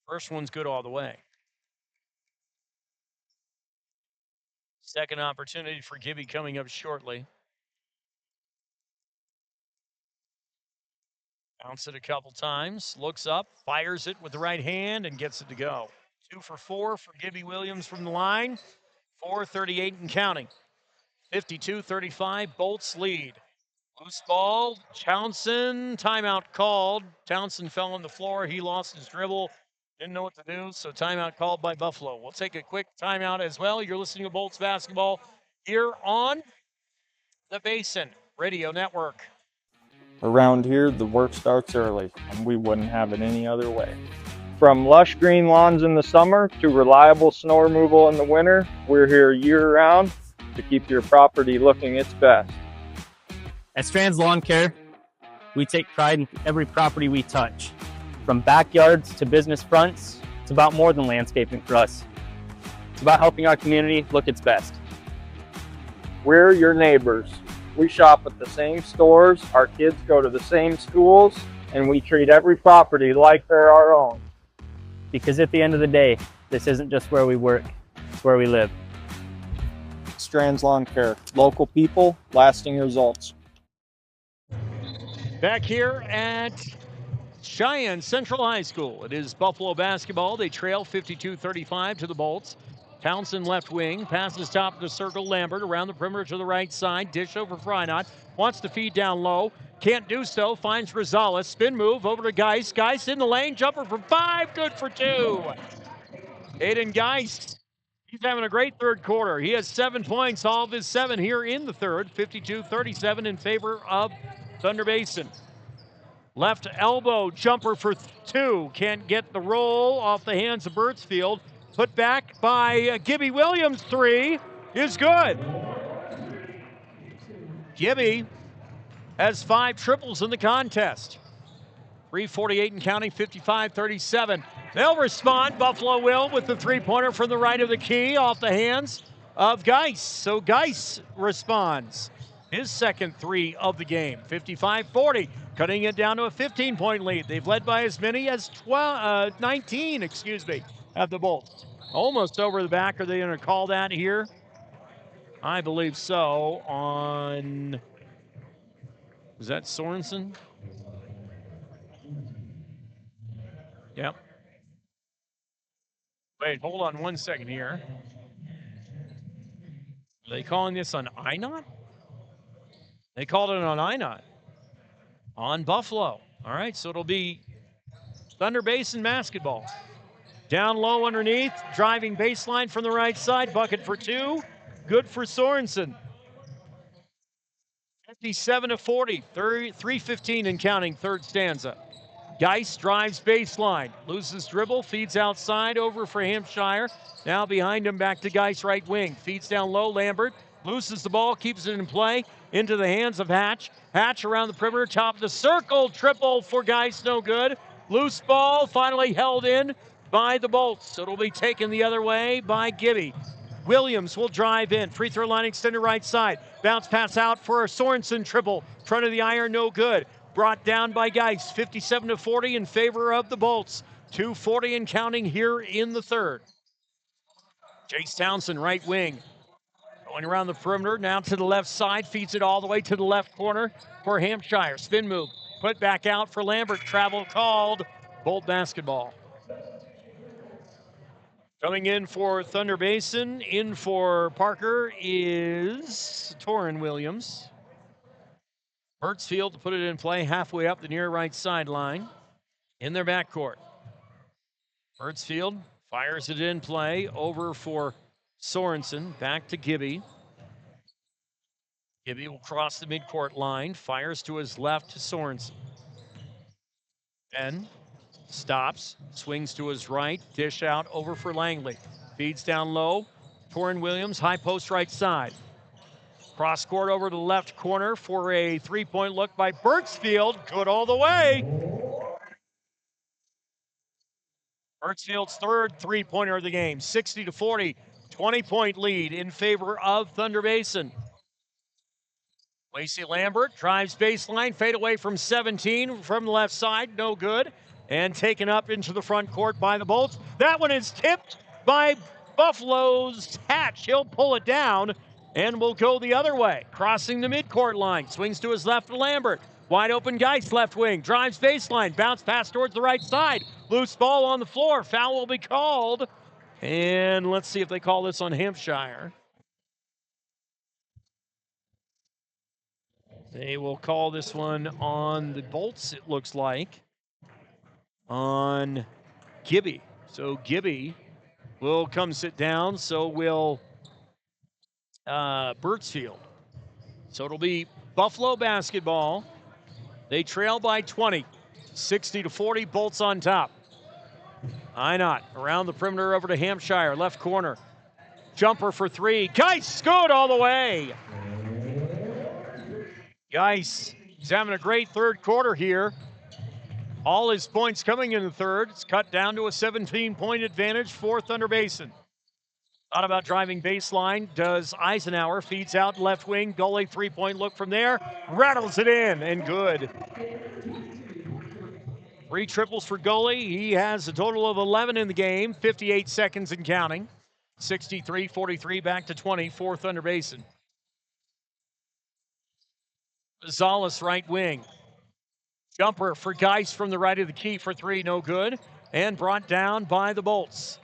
First one's good all the way. Second opportunity for Gibby coming up shortly. Bounce it a couple times, looks up, fires it with the right hand, and gets it to go. 2 for 4 for Gibby Williams from the line. 4:38 and counting. 52-35, Bolts lead. Loose ball, Townsend, timeout called. Townsend fell on the floor. He lost his dribble. Didn't know what to do, so timeout called by Buffalo. We'll take a quick timeout as well. You're listening to Bolts Basketball here on the Basin Radio Network. Around here, the work starts early, and we wouldn't have it any other way. From lush green lawns in the summer to reliable snow removal in the winter, we're here year-round to keep your property looking its best. At Strands Lawn Care, we take pride in every property we touch. From backyards to business fronts, it's about more than landscaping for us. It's about helping our community look its best. We're your neighbors. We shop at the same stores, our kids go to the same schools, and we treat every property like they're our own. Because at the end of the day, this isn't just where we work, it's where we live. Strands Lawn Care. Local people, lasting results. Back here at Cheyenne Central High School. It is Buffalo basketball. They trail 52-35 to the Bolts. Townsend left wing, passes top of the circle. Lambert around the perimeter to the right side. Dish over Frynott. Wants to feed down low. Can't do so. Finds Rosales. Spin move over to Geist. Geist in the lane. Jumper from 5. Good for 2. Aiden Geist. He's having a great third quarter. He has 7 points, all of his 7 here in the third. 52-37 in favor of Thunder Basin. Left elbow jumper for 2. Can't get the roll off the hands of Birdsfield. Put back by Gibby Williams. 3 is good. Gibby has 5 triples in the contest. 3:48 and counting, 55-37. They'll respond. Buffalo will with the three-pointer from the right of the key off the hands of Geist. So Geist responds. His second 3 of the game. 55-40, cutting it down to a 15-point lead. They've led by as many as 19, at the Bolts. Almost over the back. Are they going to call that here? I believe so. On, is that Sorensen? Yep. Wait, hold on 1 second here. Are they calling this on INOT? They called it on INOT. On Buffalo. All right, so it'll be Thunder Basin basketball. Down low underneath, driving baseline from the right side. Bucket for 2. Good for Sorensen. 57-40, 3:15 and counting, third stanza. Geist drives baseline, loses dribble, feeds outside over for Hampshire. Now behind him, back to Geist right wing. Feeds down low, Lambert loses the ball, keeps it in play, into the hands of Hatch. Hatch around the perimeter, top of the circle, triple for Geist, no good. Loose ball, finally held in by the Bolts. It'll be taken the other way by Gibby. Williams will drive in. Free throw line extended right side. Bounce pass out for a Sorensen triple. Front of the iron, no good. Brought down by Geist. 57-40 in favor of the Bolts. 2:40 and counting here in the third. Jace Townsend, right wing. Going around the perimeter, now to the left side. Feeds it all the way to the left corner for Hampshire. Spin move. Put back out for Lambert. Travel called. Bolt basketball. Coming in for Thunder Basin, in for Parker is Torrin Williams. Birdsfield to put it in play halfway up the near right sideline in their backcourt. Birdsfield fires it in play over for Sorensen. Back to Gibby. Gibby will cross the midcourt line. Fires to his left to Sorensen. Ben stops, swings to his right, dish out over for Langley. Feeds down low. Torrin Williams, high post right side. Cross court over to the left corner for a three-point look by Birdsfield. Good all the way. Birdsfield's third three-pointer of the game. 60-40, 20-point lead in favor of Thunder Basin. Lacey Lambert drives baseline, fade away from 17 from the left side, no good. and taken up into the front court by the Bolts. That one is tipped by Buffalo's Hatch. He'll pull it down and will go the other way. Crossing the midcourt line, swings to his left to Lambert. Wide open Geist left wing, drives baseline, bounce pass towards the right side. Loose ball on the floor, foul will be called. And let's see if they call this on Hampshire. They will call this one on the Bolts, it looks like, on Gibby. So Gibby will come sit down, so will Birchfield. So it'll be Buffalo basketball. They trail by 20, 60-40, Bolts on top. Einot around the perimeter over to Hampshire, left corner. Jumper for three. Geist good all the way. Geist is having a great third quarter here. All his points coming in the third. It's cut down to a 17-point advantage for Thunder Basin. Thought about driving baseline. Does Eisenhower. Feeds out left wing. Goalie three-point look from there. Rattles it in and good. 3 triples for goalie. He has a total of 11 in the game. 58 seconds and counting. 63-43 back to 20 for Thunder Basin. Gonzalez right wing. Jumper for Geist from the right of the key for three, no good. And brought down by the Bolts.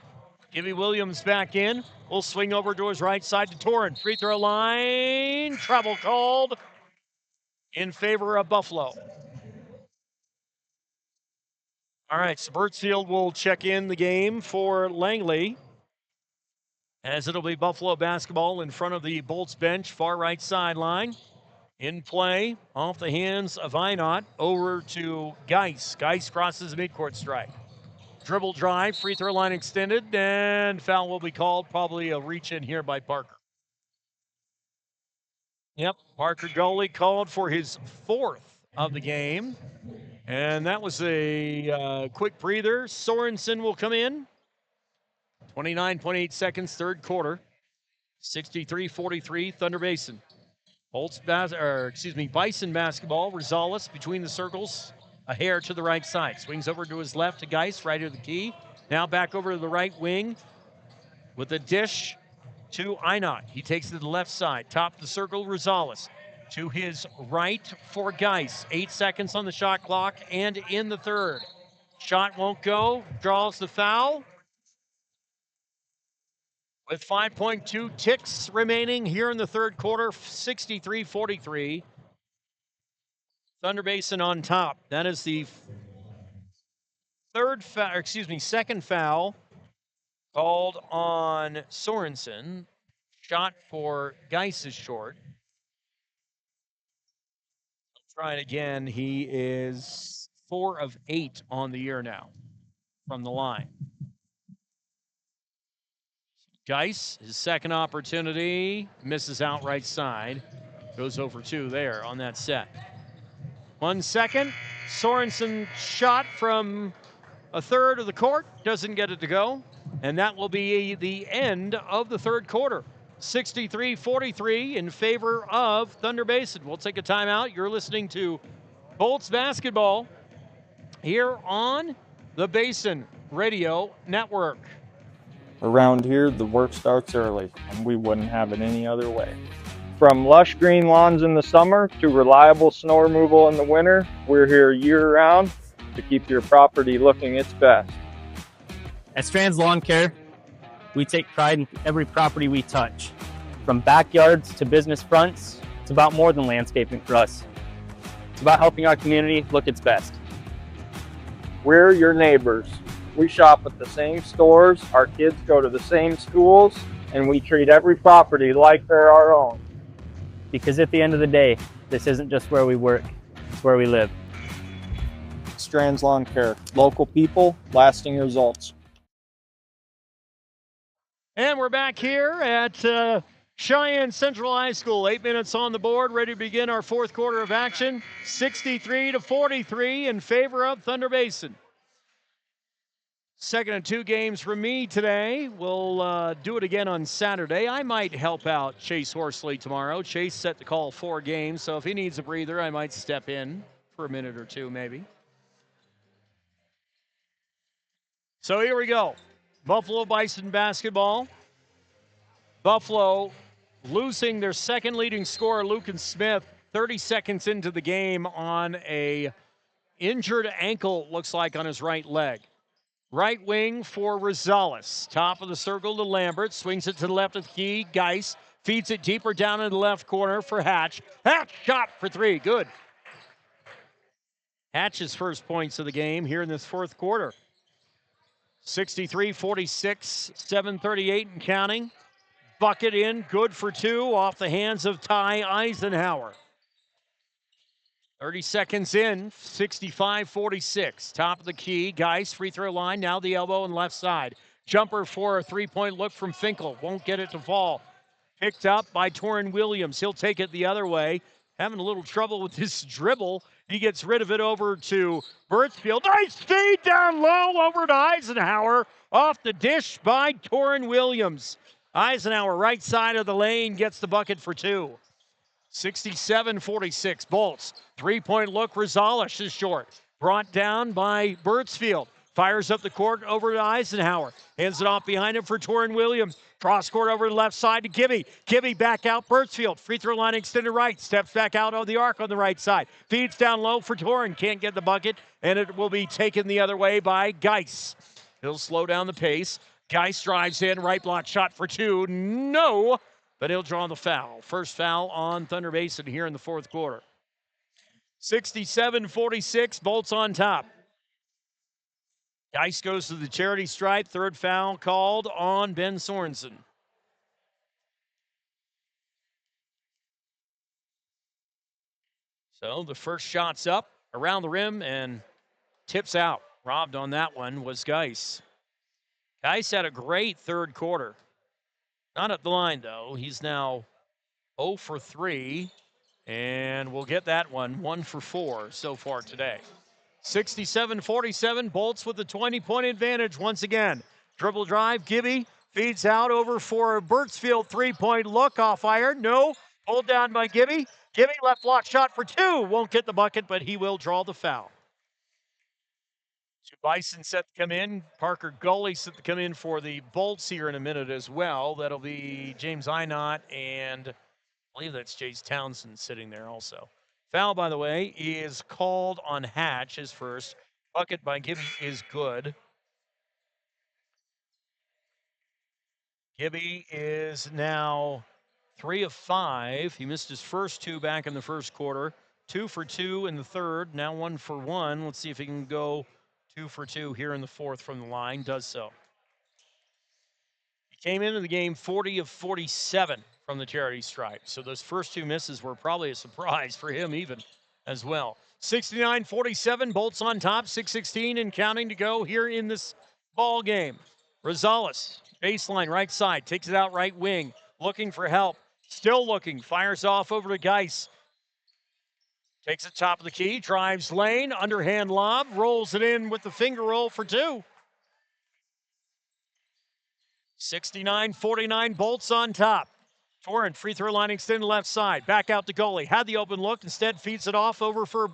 Gibby Williams back in. Will swing over to his right side to Torrin. Free throw line. Trouble called in favor of Buffalo. All right, so Birchfield will check in the game for Langley, as it'll be Buffalo basketball in front of the Bolts bench, far right sideline. In play, off the hands of Einot, over to Geist. Geist crosses the midcourt stripe. Dribble drive, free throw line extended, and foul will be called. Probably a reach in here by Parker. Yep, Parker goalie called for his 4th of the game. And that was a quick breather. Sorensen will come in. 29.8 seconds, third quarter. 63-43, Thunder Basin. Bison basketball. Rosales between the circles. A hair to the right side. Swings over to his left to Geist, right of the key. Now back over to the right wing with a dish to Einot. He takes it to the left side. Top of the circle, Rosales. To his right for Geist. 8 seconds on the shot clock and in the third. Shot won't go. Draws the foul. With 5.2 ticks remaining here in the third quarter, 63-43. Thunder Basin on top. That is the second foul called on Sorensen. Shot for Geist is short. Try it again. He is 4 of 8 on the year now from the line. Geist, his second opportunity, misses out right side. Goes over 2 there on that set. 1 second. Sorensen shot from a third of the court. Doesn't get it to go. And that will be the end of the third quarter. 63-43 in favor of Thunder Basin. We'll take a timeout. You're listening to Bolts basketball here on the Basin Radio Network. Around here, the work starts early, and we wouldn't have it any other way. From lush green lawns in the summer to reliable snow removal in the winter, we're here year-round to keep your property looking its best. At Strands Lawn Care, we take pride in every property we touch. From backyards to business fronts, it's about more than landscaping for us. It's about helping our community look its best. We're your neighbors. We shop at the same stores, our kids go to the same schools, and we treat every property like they're our own. Because at the end of the day, this isn't just where we work, it's where we live. Strands Lawn Care. Local people, lasting results. And we're back here at Cheyenne Central High School. 8 minutes on the board, ready to begin our fourth quarter of action. 63-43 in favor of Thunder Basin. Second of 2 games from me today. We'll do it again on Saturday. I might help out Chase Horsley tomorrow. Chase set to call 4 games, so if he needs a breather, I might step in for a minute or 2 maybe. So here we go. Buffalo Bison basketball. Buffalo losing their second leading scorer, Lucan Smith, 30 seconds into the game on a injured ankle, looks like, on his right leg. Right wing for Rosales. Top of the circle to Lambert. Swings it to the left of the key. Geis feeds it deeper down in the left corner for Hatch. Hatch shot for three. Good. Hatch's first points of the game here in this fourth quarter. 63-46, 7:38 and counting. Bucket in, good for two, off the hands of Ty Eisenhower. 30 seconds in, 65-46. Top of the key, Geis, free throw line, now the elbow and left side. Jumper for a three-point look from Finkel, won't get it to fall. Picked up by Torrin Williams, he'll take it the other way. Having a little trouble with this dribble. He gets rid of it over to Birchfield. Nice feed down low over to Eisenhower. Off the dish by Torrin Williams. Eisenhower, right side of the lane, gets the bucket for two. 67-46, Bolts. Three-point look, Rosales is short. Brought down by Birchfield. Fires up the court over to Eisenhower. Hands it off behind him for Torrin Williams. Cross court over to the left side to Gibby. Gibby back out, Birchfield. Free throw line extended right. Steps back out on the arc on the right side. Feeds down low for Torrin. Can't get the bucket, and it will be taken the other way by Geis. He'll slow down the pace. Geis drives in, right block shot for two. No, but he'll draw the foul. First foul on Thunder Basin here in the fourth quarter. 67-46, Bolts on top. Geis goes to the charity stripe. Third foul called on Ben Sorensen. So the first shot's up around the rim and tips out. Robbed on that one was Geis. Geis had a great third quarter. Not at the line, though. He's now 0 for 3, and we'll get that one 1 for 4 so far today. 67-47, Bolts with the 20-point advantage once again. Dribble drive, Gibby feeds out over for a Birchfield three-point look off iron. No, pulled down by Gibby. Gibby left block shot for two. Won't get the bucket, but he will draw the foul. So Bison set to come in. Parker Gully set to come in for the Bolts here in a minute as well. That'll be James Einott, and I believe that's Jace Townsend sitting there also. Foul, by the way, is called on Hatch, his first. Bucket by Gibby is good. Gibby is now 3 of 5. He missed his first two back in the first quarter. 2 for 2 in the third, now 1 for 1. Let's see if he can go 2 for 2 here in the fourth from the line. Does so. He came into the game 40 of 47 from the charity stripe. So those first two misses were probably a surprise for him even as well. 69-47, Bolts on top, 6:16 and counting to go here in this ball game. Rosales, baseline right side, takes it out right wing, looking for help. Still looking, fires off over to Geis. Takes it top of the key, drives lane, underhand lob, rolls it in with the finger roll for two. 69-49, Bolts on top. Torrin, free throw line extended left side. Back out to goalie. Had the open look. Instead feeds it off over for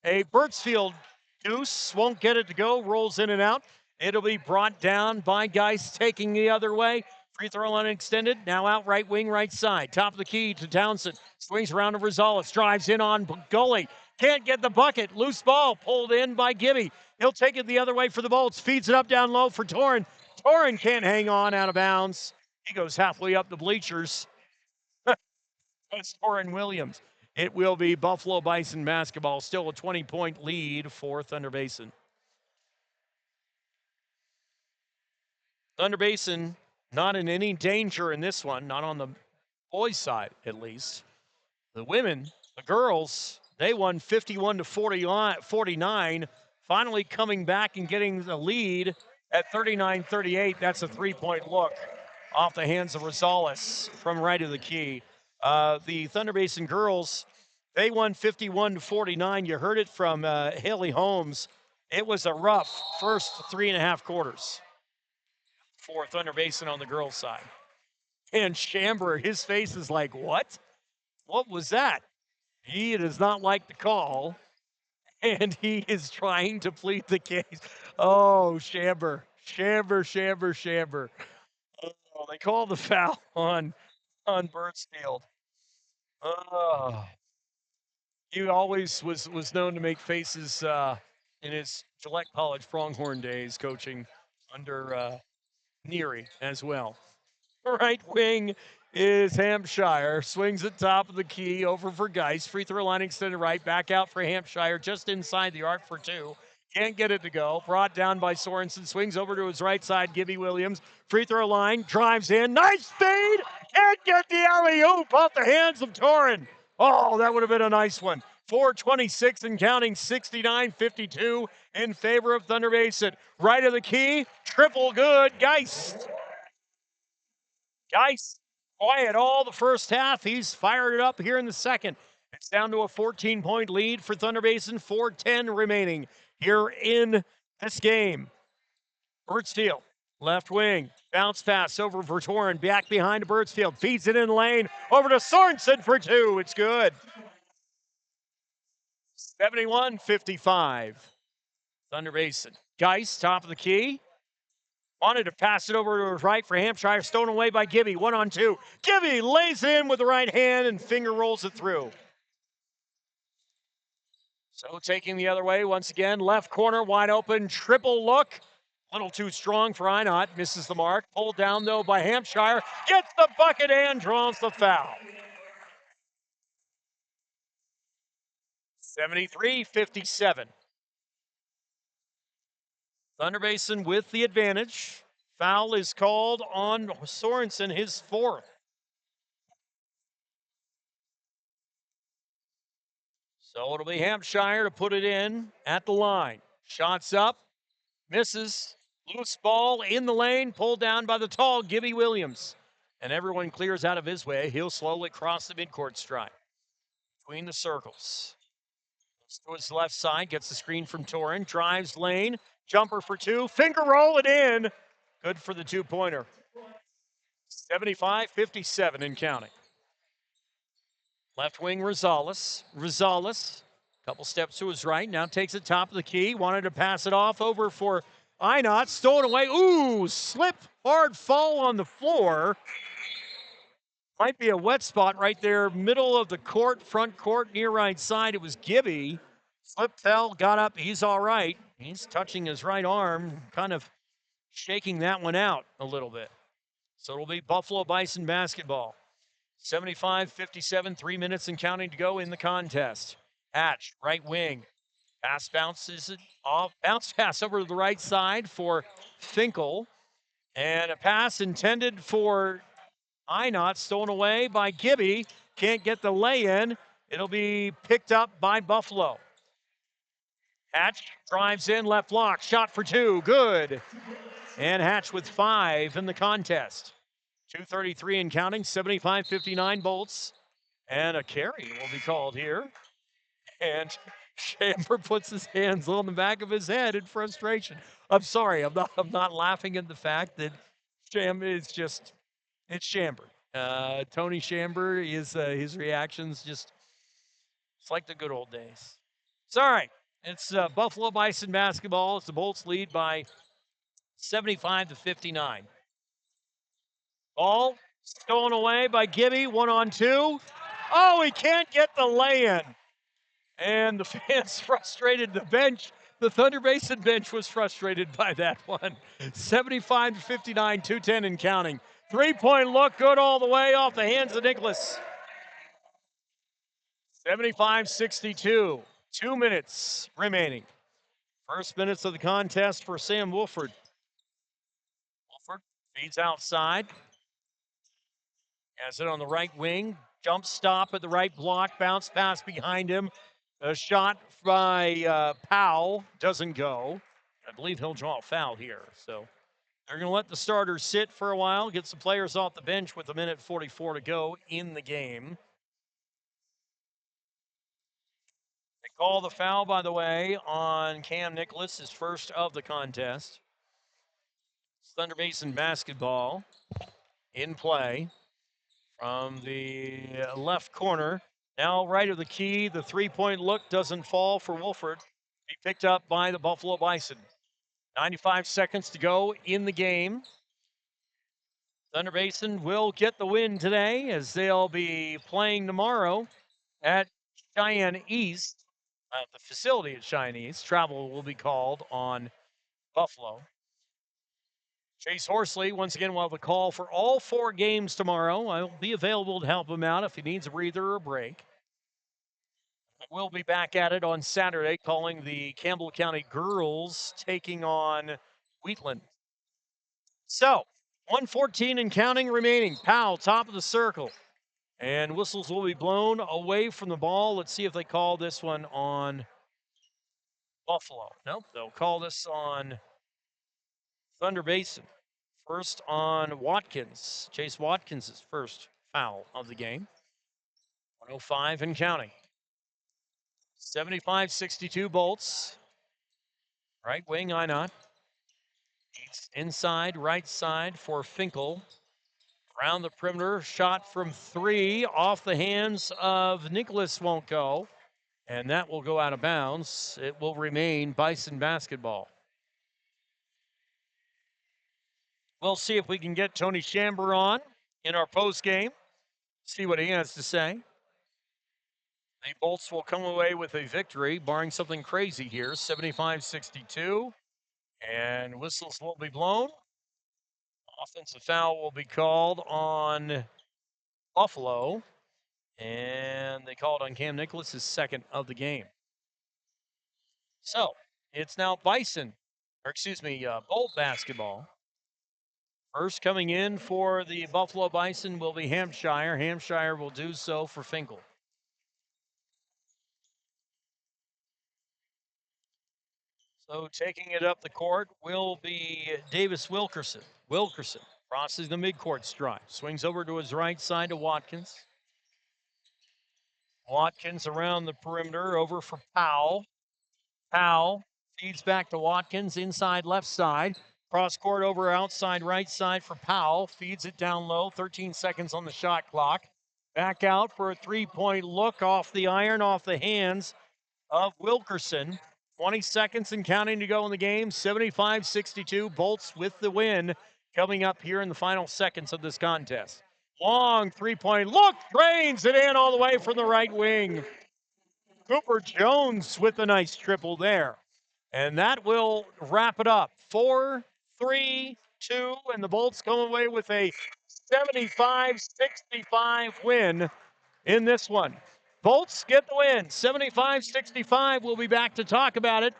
a Birchfield deuce. Won't get it to go. Rolls in and out. It'll be brought down by Geis taking the other way. Free throw line extended. Now out right wing, right side. Top of the key to Townsend. Swings around to Rosales. Drives in on goalie. Can't get the bucket. Loose ball pulled in by Gibby. He'll take it the other way for the Bolts. Feeds it up down low for Torrin. Torrin can't hang on, out of bounds. He goes halfway up the bleachers. That's Torrin Williams. It will be Buffalo Bison basketball. Still a 20-point lead for Thunder Basin. Thunder Basin not in any danger in this one, not on the boys' side at least. The women, the girls, they won 51-49, finally coming back and getting the lead at 39-38. That's a three-point look off the hands of Rosales from right of the key. The Thunder Basin girls, they won 51-49. You heard it from Haley Holmes. It was a rough first 3.5 quarters for Thunder Basin on the girls' side. And Chambers, his face is like, what? What was that? He does not like the call, and he is trying to plead the case. Oh, Shamber. Oh, they call the foul on Birdsfield. Oh. He always was known to make faces in his Gillette College Pronghorn days, coaching under Neary as well. Right wing is Hampshire. Swings at top of the key over for Geist. Free throw line extended right. Back out for Hampshire. Just inside the arc for two. Can't get it to go. Brought down by Sorensen. Swings over to his right side. Gibby Williams. Free throw line. Drives in. Nice feed. Can't get the alley-oop off the hands of Torin. Oh, that would have been a nice one. 4:26 and counting, 69-52 in favor of Thunder Basin. Right of the key. Triple good. Geist. Geist, quiet all the first half. He's fired it up here in the second. It's down to a 14-point lead for Thunder Basin. 4:10 remaining here in this game. Birdsfield, left wing. Bounce pass over for Torin. Back behind to Birdsfield. Feeds it in lane. Over to Sorensen for two. It's good. 71-55. Thunder Basin. Geist, top of the key. Wanted to pass it over to his right for Hampshire. Stolen away by Gibby. 1-on-2. Gibby lays in with the right hand and finger rolls it through. So taking the other way once again. Left corner wide open. Triple look. A little too strong for Einot. Misses the mark. Pulled down though by Hampshire. Gets the bucket and draws the foul. 73-57. Thunder Basin with the advantage. Foul is called on Sorensen, his fourth. So it'll be Hampshire to put it in at the line. Shots up, misses. Loose ball in the lane, pulled down by the tall Gibby Williams. And everyone clears out of his way. He'll slowly cross the midcourt stripe. Between the circles. To his left side, gets the screen from Torin, drives lane, jumper for two, finger roll it in. Good for the two-pointer. 75-57 and counting. Left wing Rosales. Couple steps to his right, now takes it top of the key. Wanted to pass it off over for Einot. Stolen away. Ooh, slip, hard fall on the floor. Might be a wet spot right there, middle of the court, front court, near right side. It was Gibby. Slip, fell, got up. He's all right. He's touching his right arm, kind of shaking that one out a little bit. So it'll be Buffalo Bison basketball. 75-57, 3 minutes and counting to go in the contest. Hatch, right wing. Pass bounces it off. Bounce pass over to the right side for Finkel. And a pass intended for Einot, stolen away by Gibby. Can't get the lay-in. It'll be picked up by Buffalo. Hatch drives in, left block. Shot for two. Good. And Hatch with 5 in the contest. 2:33 and counting. 75-59 Bolts. And a carry will be called here. And Shamber puts his hands on the back of his head in frustration. I'm sorry. I'm not laughing at the fact that it's Shamber. Tony Shamber is his reactions just, it's like the good old days. It's all right. It's Buffalo Bison basketball. It's the Bolts lead by 75-59. Ball stolen away by Gibby. 1-on-2. Oh, he can't get the lay-in. And the fans frustrated. The bench, the Thunder Basin bench was frustrated by that one. 75-59, 2:10 and counting. Three-point look good all the way off the hands of Nicholas. 75-62. 2 minutes remaining. First minutes of the contest for Sam Wolford. Wolford feeds outside. Has it on the right wing. Jump stop at the right block. Bounce pass behind him. A shot by Powell doesn't go. I believe he'll draw a foul here. So they're going to let the starters sit for a while. Get some players off the bench with 1:44 to go in the game. They call the foul, by the way, on Cam Nicholas, his first of the contest. Thunder Basin basketball in play from the left corner. Now right of the key, the three-point look doesn't fall for Wolford. Be picked up by the Buffalo Bison. 95 seconds to go in the game. Thunder Basin will get the win today as they'll be playing tomorrow at Cheyenne East, at the facility at Cheyenne East. Travel will be called on Buffalo. Chase Horsley, once again, will have a call for all 4 games tomorrow. I'll be available to help him out if he needs a breather or a break. We'll be back at it on Saturday, calling the Campbell County girls taking on Wheatland. So, 1:14 and counting remaining. Powell, top of the circle. And whistles will be blown away from the ball. Let's see if they call this one on Buffalo. Nope, they'll call this on Thunder Basin. First on Watkins. Chase Watkins' first foul of the game. 105 and counting. 75-62 Bolts. Right wing, Einot. Inside, right side for Finkel. Around the perimeter, shot from 3 off the hands of Nicholas won't go. And that will go out of bounds. It will remain Bison basketball. We'll see if we can get Tony Chamber on in our post game. See what he has to say. The Bolts will come away with a victory, barring something crazy here, 75-62. And whistles will be blown. Offensive foul will be called on Buffalo. And they called on Cam Nicholas, his second of the game. So, it's now Bolt basketball. First coming in for the Buffalo Bison will be Hampshire. Hampshire will do so for Finkel. So taking it up the court will be Davis Wilkerson. Wilkerson crosses the midcourt stripe. Swings over to his right side to Watkins. Watkins around the perimeter over for Powell. Powell feeds back to Watkins inside left side. Cross court over outside right side for Powell. Feeds it down low. 13 seconds on the shot clock. Back out for a three-point look off the iron, off the hands of Wilkerson. 20 seconds and counting to go in the game. 75-62. Bolts with the win coming up here in the final seconds of this contest. Long three-point look. Drains it in all the way from the right wing. Cooper Jones with a nice triple there. And that will wrap it up. 4-3-2, and the Bolts come away with a 75-65 win in this one. Bolts get the win, 75-65. We'll be back to talk about it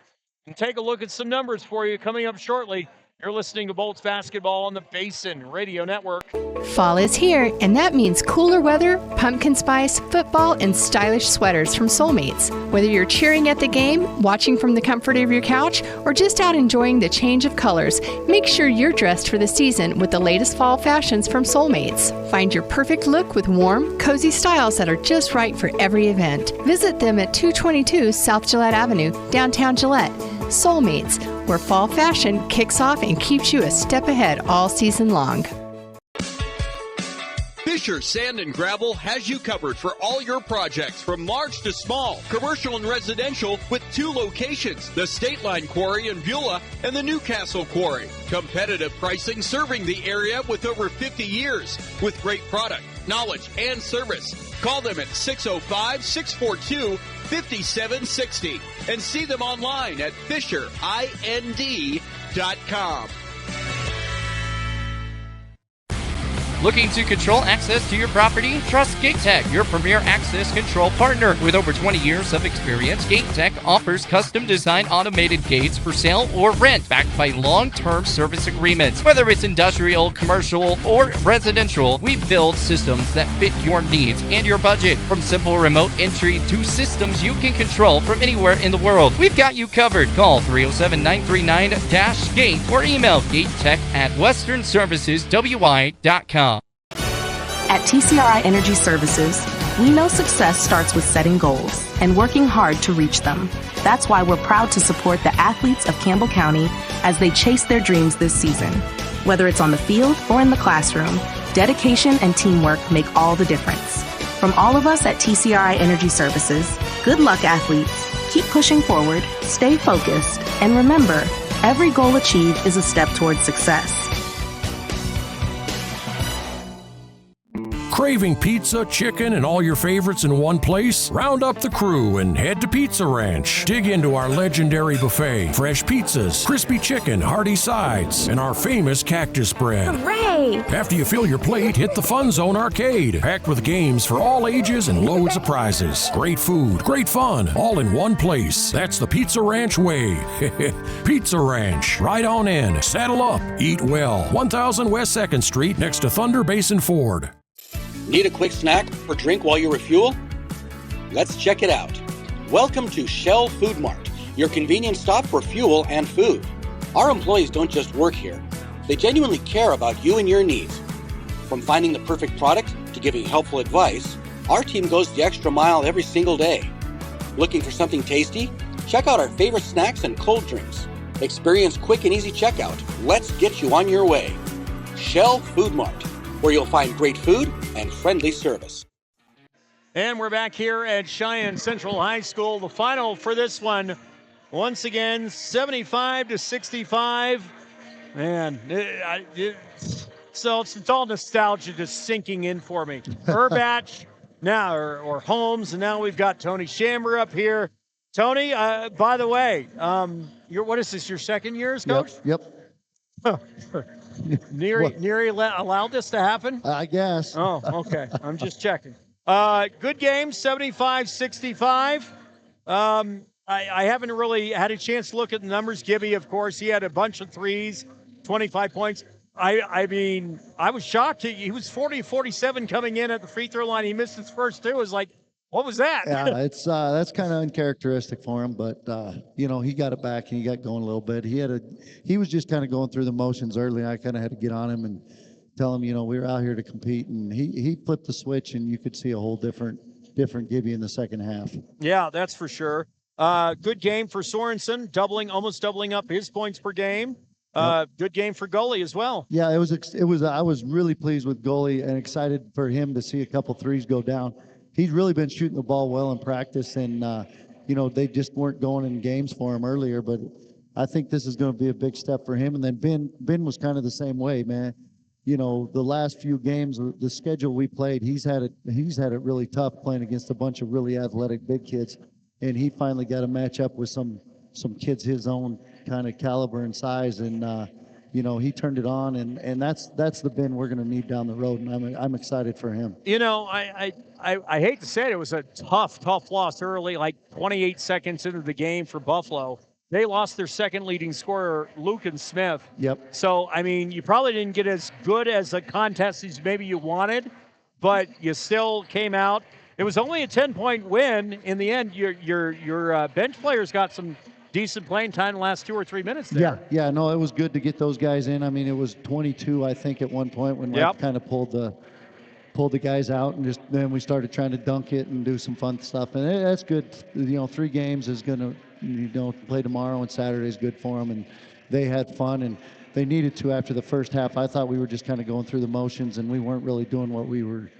and take a look at some numbers for you coming up shortly. You're listening to Bolts Basketball on the Basin Radio Network. Fall is here, and that means cooler weather, pumpkin spice, football, and stylish sweaters from Soulmates. Whether you're cheering at the game, watching from the comfort of your couch, or just out enjoying the change of colors, make sure you're dressed for the season with the latest fall fashions from Soulmates. Find your perfect look with warm, cozy styles that are just right for every event. Visit them at 222 South Gillette Avenue, downtown Gillette. Soulmates, where fall fashion kicks off and keeps you a step ahead all season long. Fisher Sand and Gravel has you covered for all your projects from large to small, commercial and residential, with 2 locations, the State Line Quarry in Beulah and the Newcastle Quarry. Competitive pricing serving the area with over 50 years, with great product, knowledge, and service. Call them at 605-642-5760 and see them online at FisherIND.com. Looking to control access to your property? Trust GateTech, your premier access control partner. With over 20 years of experience, GateTech offers custom-designed automated gates for sale or rent, backed by long-term service agreements. Whether it's industrial, commercial, or residential, we build systems that fit your needs and your budget. From simple remote entry to systems you can control from anywhere in the world, we've got you covered. Call 307-939-GATE or email gatetech@westernserviceswi.com. At TCRI Energy Services, we know success starts with setting goals and working hard to reach them. That's why we're proud to support the athletes of Campbell County as they chase their dreams this season. Whether it's on the field or in the classroom, dedication and teamwork make all the difference. From all of us at TCRI Energy Services, good luck, athletes. Keep pushing forward, stay focused, and remember, Every goal achieved is a step towards success. Craving pizza, chicken, and all your favorites in one place? Round up the crew and head to Pizza Ranch. Dig into our legendary buffet, fresh pizzas, crispy chicken, hearty sides, and our famous cactus bread. Hooray! After you fill your plate, hit the Fun Zone Arcade, packed with games for all ages and loads of prizes. Great food, great fun, all in one place. That's the Pizza Ranch way. Pizza Ranch. Ride on in, saddle up, eat well. 1000 West 2nd Street next to Thunder Basin Ford. Need a quick snack or drink while you refuel? Let's check it out. Welcome to Shell Food Mart, your convenient stop for fuel and food. Our employees don't just work here. They genuinely care about you and your needs. From finding the perfect product to giving helpful advice, our team goes the extra mile every single day. Looking for something tasty? Check out our favorite snacks and cold drinks. Experience quick and easy checkout. Let's get you on your way. Shell Food Mart, where you'll find great food and friendly service. And we're back here at Cheyenne Central High School. The final for this one, once again, 75-65. Man, so it's all nostalgia just sinking in for me. Urbach now, or Holmes, and now we've got Tony Shamber up here. Tony, by the way, what is this, your second year as coach? Yep. Neary allowed this to happen? I guess. Oh, okay. I'm just checking. Good game, 75-65. I haven't really had a chance to look at the numbers. Gibby, of course, he had a bunch of threes, 25 points. I mean, I was shocked. He was 40-47 coming in at the free throw line. He missed his first two. It was like, what was that? Yeah, it's that's kind of uncharacteristic for him, but he got it back and he got going a little bit. He was just kind of going through the motions early. I kind of had to get on him and tell him, we were out here to compete, and he flipped the switch, and you could see a whole different Gibby in the second half. Yeah, that's for sure. Good game for Sorensen, almost doubling up his points per game. Good game for goalie as well. Yeah, it was. I was really pleased with goalie and excited for him to see a couple threes go down. He's really been shooting the ball well in practice, and they just weren't going in games for him earlier. But I think this is going to be a big step for him. And then Ben was kind of the same way, man. The last few games, the schedule we played, he's had it really tough playing against a bunch of really athletic big kids, and he finally got a match up with some kids his own kind of caliber and size, and he turned it on, and that's the Ben we're going to need down the road, and I'm excited for him. I hate to say it, it was a tough loss early, like 28 seconds into the game for Buffalo. They lost their second leading scorer, Lucan Smith. Yep. So, I mean, you probably didn't get as good as a contest as maybe you wanted, but you still came out. It was only a 10-point win. In the end, your bench players got some decent playing time in the last 2 or 3 minutes there. Yeah, no, it was good to get those guys in. I mean, it was 22, I think, at one point when we kind of pulled the guys out, and then we started trying to dunk it and do some fun stuff. And that's good. 3 games is going to, play tomorrow, and Saturday is good for them. And they had fun, and they needed to after the first half. I thought we were just kind of going through the motions, and we weren't really doing what we were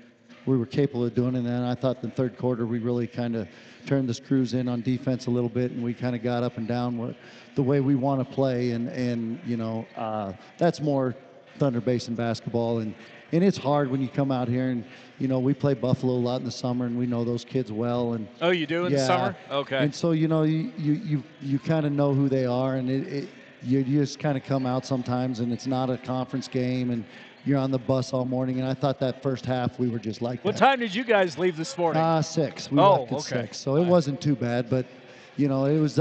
capable of doing. And then I thought the third quarter we really kind of turned the screws in on defense a little bit, and we kind of got up and down the way we want to play. And that's more Thunder Basin basketball. And it's hard when you come out here, and we play Buffalo a lot in the summer, and we know those kids well. And oh, you do in the summer? Okay. And so you kind of know who they are, and you just kind of come out sometimes, and it's not a conference game, and you're on the bus all morning. And I thought that first half we were just like What time did you guys leave this morning? 6. We left at 6, so it wasn't too bad. But it was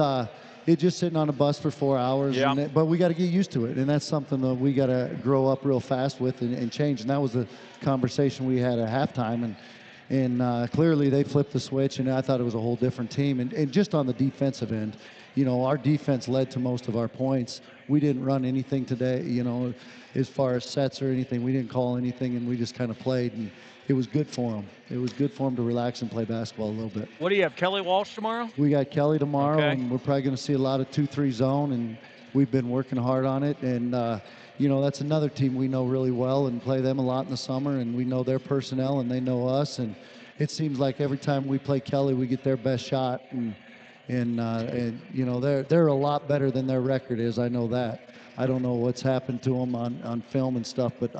just sitting on a bus for 4 hours. Yeah. But we got to get used to it, and that's something that we got to grow up real fast with and change. And that was the conversation we had at halftime. And clearly they flipped the switch, and I thought it was a whole different team. And just on the defensive end, our defense led to most of our points. We didn't run anything today, as far as sets or anything. We didn't call anything, and we just kind of played. And it was good for them. It was good for them to relax and play basketball a little bit. What do you have, Kelly Walsh tomorrow? We got Kelly tomorrow, okay. And we're probably going to see a lot of 2-3 zone, and we've been working hard on it. And, that's another team we know really well and play them a lot in the summer, and we know their personnel and they know us. And it seems like every time we play Kelly, we get their best shot. And, And you know, they're a lot better than their record is. I know that. I don't know what's happened to them on film and stuff, but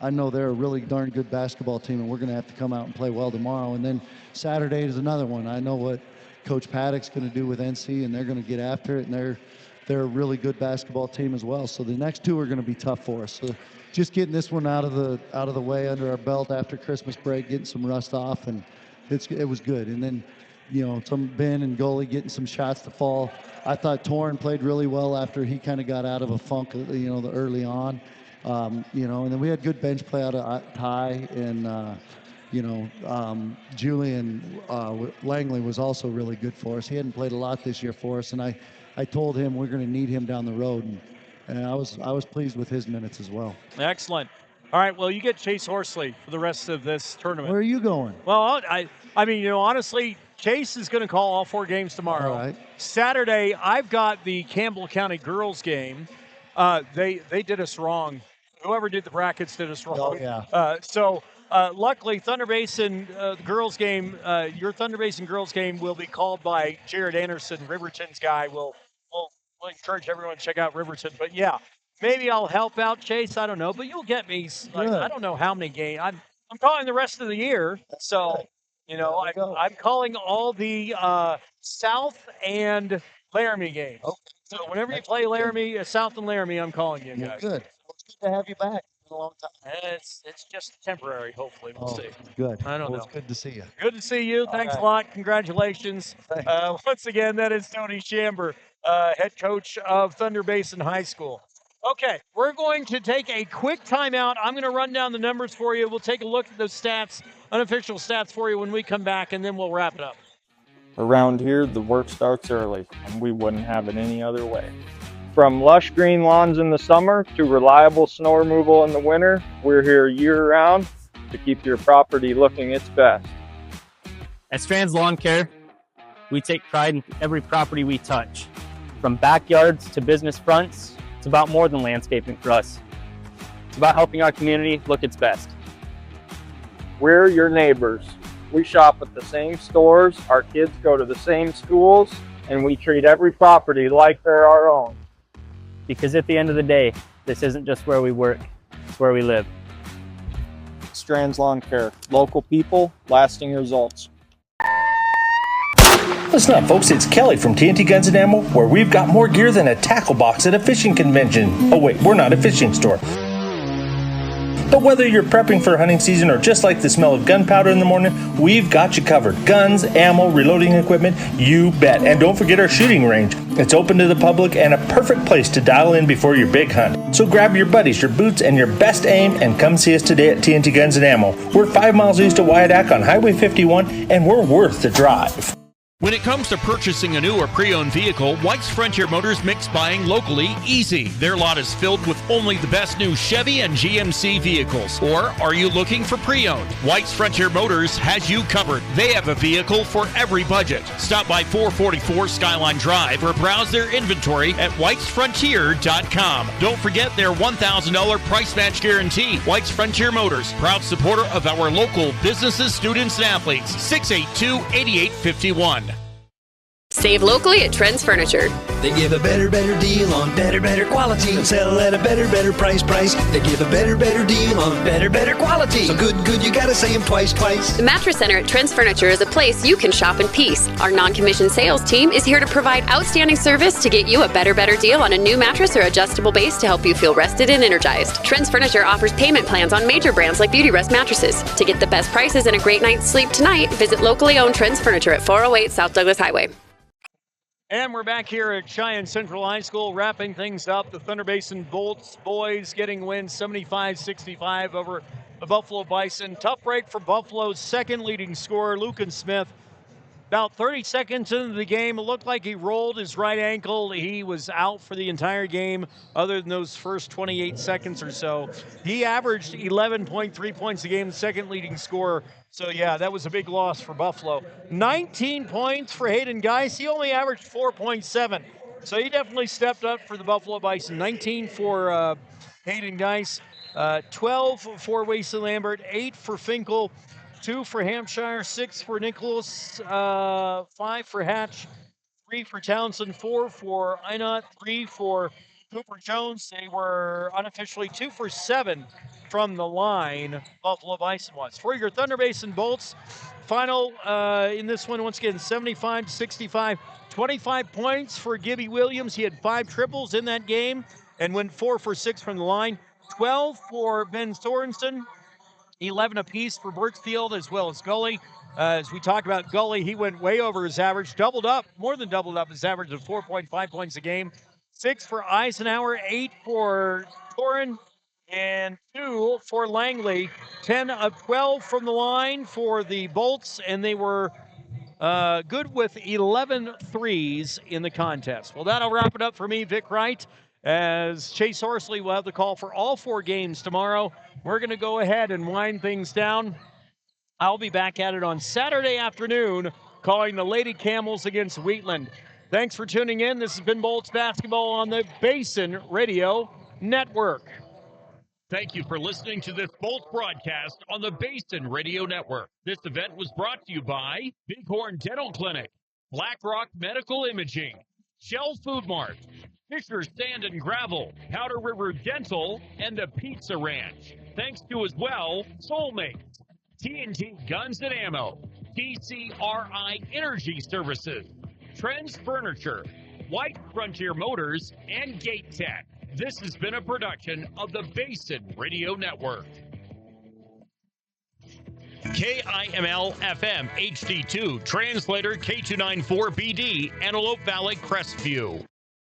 I know they're a really darn good basketball team, and we're going to have to come out and play well tomorrow. And then Saturday is another one. I know what Coach Paddock's going to do with NC, and they're going to get after it, and they're a really good basketball team as well. So the next two are going to be tough for us. So just getting this one out of the way under our belt after Christmas break, getting some rust off, and it was good. And then, you know, some Ben and goalie getting some shots to fall. I thought Torrin played really well after he kind of got out of a funk, you know, the early on. You know, and then we had good bench play out of Ty, and you know, Julian Langley was also really good for us. He hadn't played a lot this year for us, and I told him we're going to need him down the road, and I was pleased with his minutes as well. Excellent. All right, well, you get Chase Horsley for the rest of this tournament. Where are you going? Well, I mean, you know, honestly, Chase is going to call all 4 games tomorrow. All right. Saturday, I've got the Campbell County girls game. They did us wrong. Whoever did the brackets did us wrong. Oh, yeah. So luckily, Thunder Basin girls game, your Thunder Basin girls game will be called by Jared Anderson, Riverton's guy. We'll encourage everyone to check out Riverton. But yeah, maybe I'll help out Chase. I don't know, but you'll get me. Like, I don't know how many games. I'm calling the rest of the year. So, you know, I'm calling all the South and Laramie games. Okay. So whenever you play Laramie, South and Laramie, I'm calling you guys. Good. Well, it's good to have you back. It's been a long time. It's just temporary. Hopefully, we'll see. Good. I don't know. It's good to see you. Good to see you. Thanks a lot. Congratulations. Once again, that is Tony Chamber, head coach of Thunder Basin High School. Okay, we're going to take a quick timeout. I'm going to run down the numbers for you. We'll take a look at those stats, unofficial stats for you when we come back, and then we'll wrap it up. Around here, the work starts early, and we wouldn't have it any other way. From lush green lawns in the summer to reliable snow removal in the winter, we're here year-round to keep your property looking its best. At Strands Lawn Care, we take pride in every property we touch. From backyards to business fronts, it's about more than landscaping for us. It's about helping our community look its best. We're your neighbors. We shop at the same stores, our kids go to the same schools, and we treat every property like they're our own. Because at the end of the day, this isn't just where we work, it's where we live. Strands Lawn Care. Local people, lasting results. Listen up, folks. It's Kelly from TNT Guns and Ammo, where we've got more gear than a tackle box at a fishing convention. Oh, wait, we're not a fishing store. But whether you're prepping for hunting season or just like the smell of gunpowder in the morning, we've got you covered. Guns, ammo, reloading equipment, you bet. And don't forget our shooting range. It's open to the public and a perfect place to dial in before your big hunt. So grab your buddies, your boots, and your best aim and come see us today at TNT Guns and Ammo. We're 5 miles east of Wyandotte on Highway 51, and we're worth the drive. When it comes to purchasing a new or pre-owned vehicle, White's Frontier Motors makes buying locally easy. Their lot is filled with only the best new Chevy and GMC vehicles. Or are you looking for pre-owned? White's Frontier Motors has you covered. They have a vehicle for every budget. Stop by 444 Skyline Drive or browse their inventory at whitesfrontier.com. Don't forget their $1,000 price match guarantee. White's Frontier Motors, proud supporter of our local businesses, students, and athletes. 682-8851. Save locally at Trends Furniture. They give a better deal on better quality. And sell at a better price. They give a better deal on better quality. So good, you gotta say them twice. The Mattress Center at Trends Furniture is a place you can shop in peace. Our non-commissioned sales team is here to provide outstanding service to get you a better deal on a new mattress or adjustable base to help you feel rested and energized. Trends Furniture offers payment plans on major brands like Beauty Rest mattresses. To get the best prices and a great night's sleep tonight, visit locally owned Trends Furniture at 408 South Douglas Highway. And we're back here at Cheyenne Central High School, wrapping things up. The Thunder Basin Bolts boys getting wins 75-65 over the Buffalo Bison. Tough break for Buffalo's second leading scorer, Lucan Smith. About 30 seconds into the game, it looked like he rolled his right ankle. He was out for the entire game, other than those first 28 seconds or so. He averaged 11.3 points a game, the second leading scorer. So, yeah, that was a big loss for Buffalo. 19 points for Hayden Geis. He only averaged 4.7. So he definitely stepped up for the Buffalo Bison. 19 for Hayden Geis, 12 for Wesley Lambert, 8 for Finkel, 2 for Hampshire, 6 for Nicholas, 5 for Hatch, 3 for Townsend, 4 for Einot, 3 for Cooper Jones. They were unofficially 2 for 7 from the line, Buffalo Bison was. For your Thunder Basin Bolts, final in this one, once again, 75-65. 25 points for Gibby Williams. He had 5 triples in that game and went 4 for 6 from the line. 12 for Ben Sorensen. 11 apiece for Birchfield as well as Gully. As we talked about Gully, he went way over his average, more than doubled up his average of 4.5 points a game. 6 for Eisenhower, 8 for Torin, and 2 for Langley. 10 of 12 from the line for the Bolts, and they were good with 11 threes in the contest. Well, that'll wrap it up for me, Vic Wright, as Chase Horsley will have the call for all 4 games tomorrow. We're going to go ahead and wind things down. I'll be back at it on Saturday afternoon, calling the Lady Camels against Wheatland. Thanks for tuning in. This has been Bolts Basketball on the Basin Radio Network. Thank you for listening to this Bolts broadcast on the Basin Radio Network. This event was brought to you by Bighorn Dental Clinic, Black Rock Medical Imaging, Shell Food Mart, Fisher Sand and Gravel, Powder River Dental, and the Pizza Ranch. Thanks to as well Soulmates, TNT Guns and Ammo, TCRI Energy Services, Trends Furniture, White Frontier Motors, and Gate Tech. This has been a production of the Basin Radio Network. KIML FM HD2, translator K294BD, Antelope Valley, Crestview.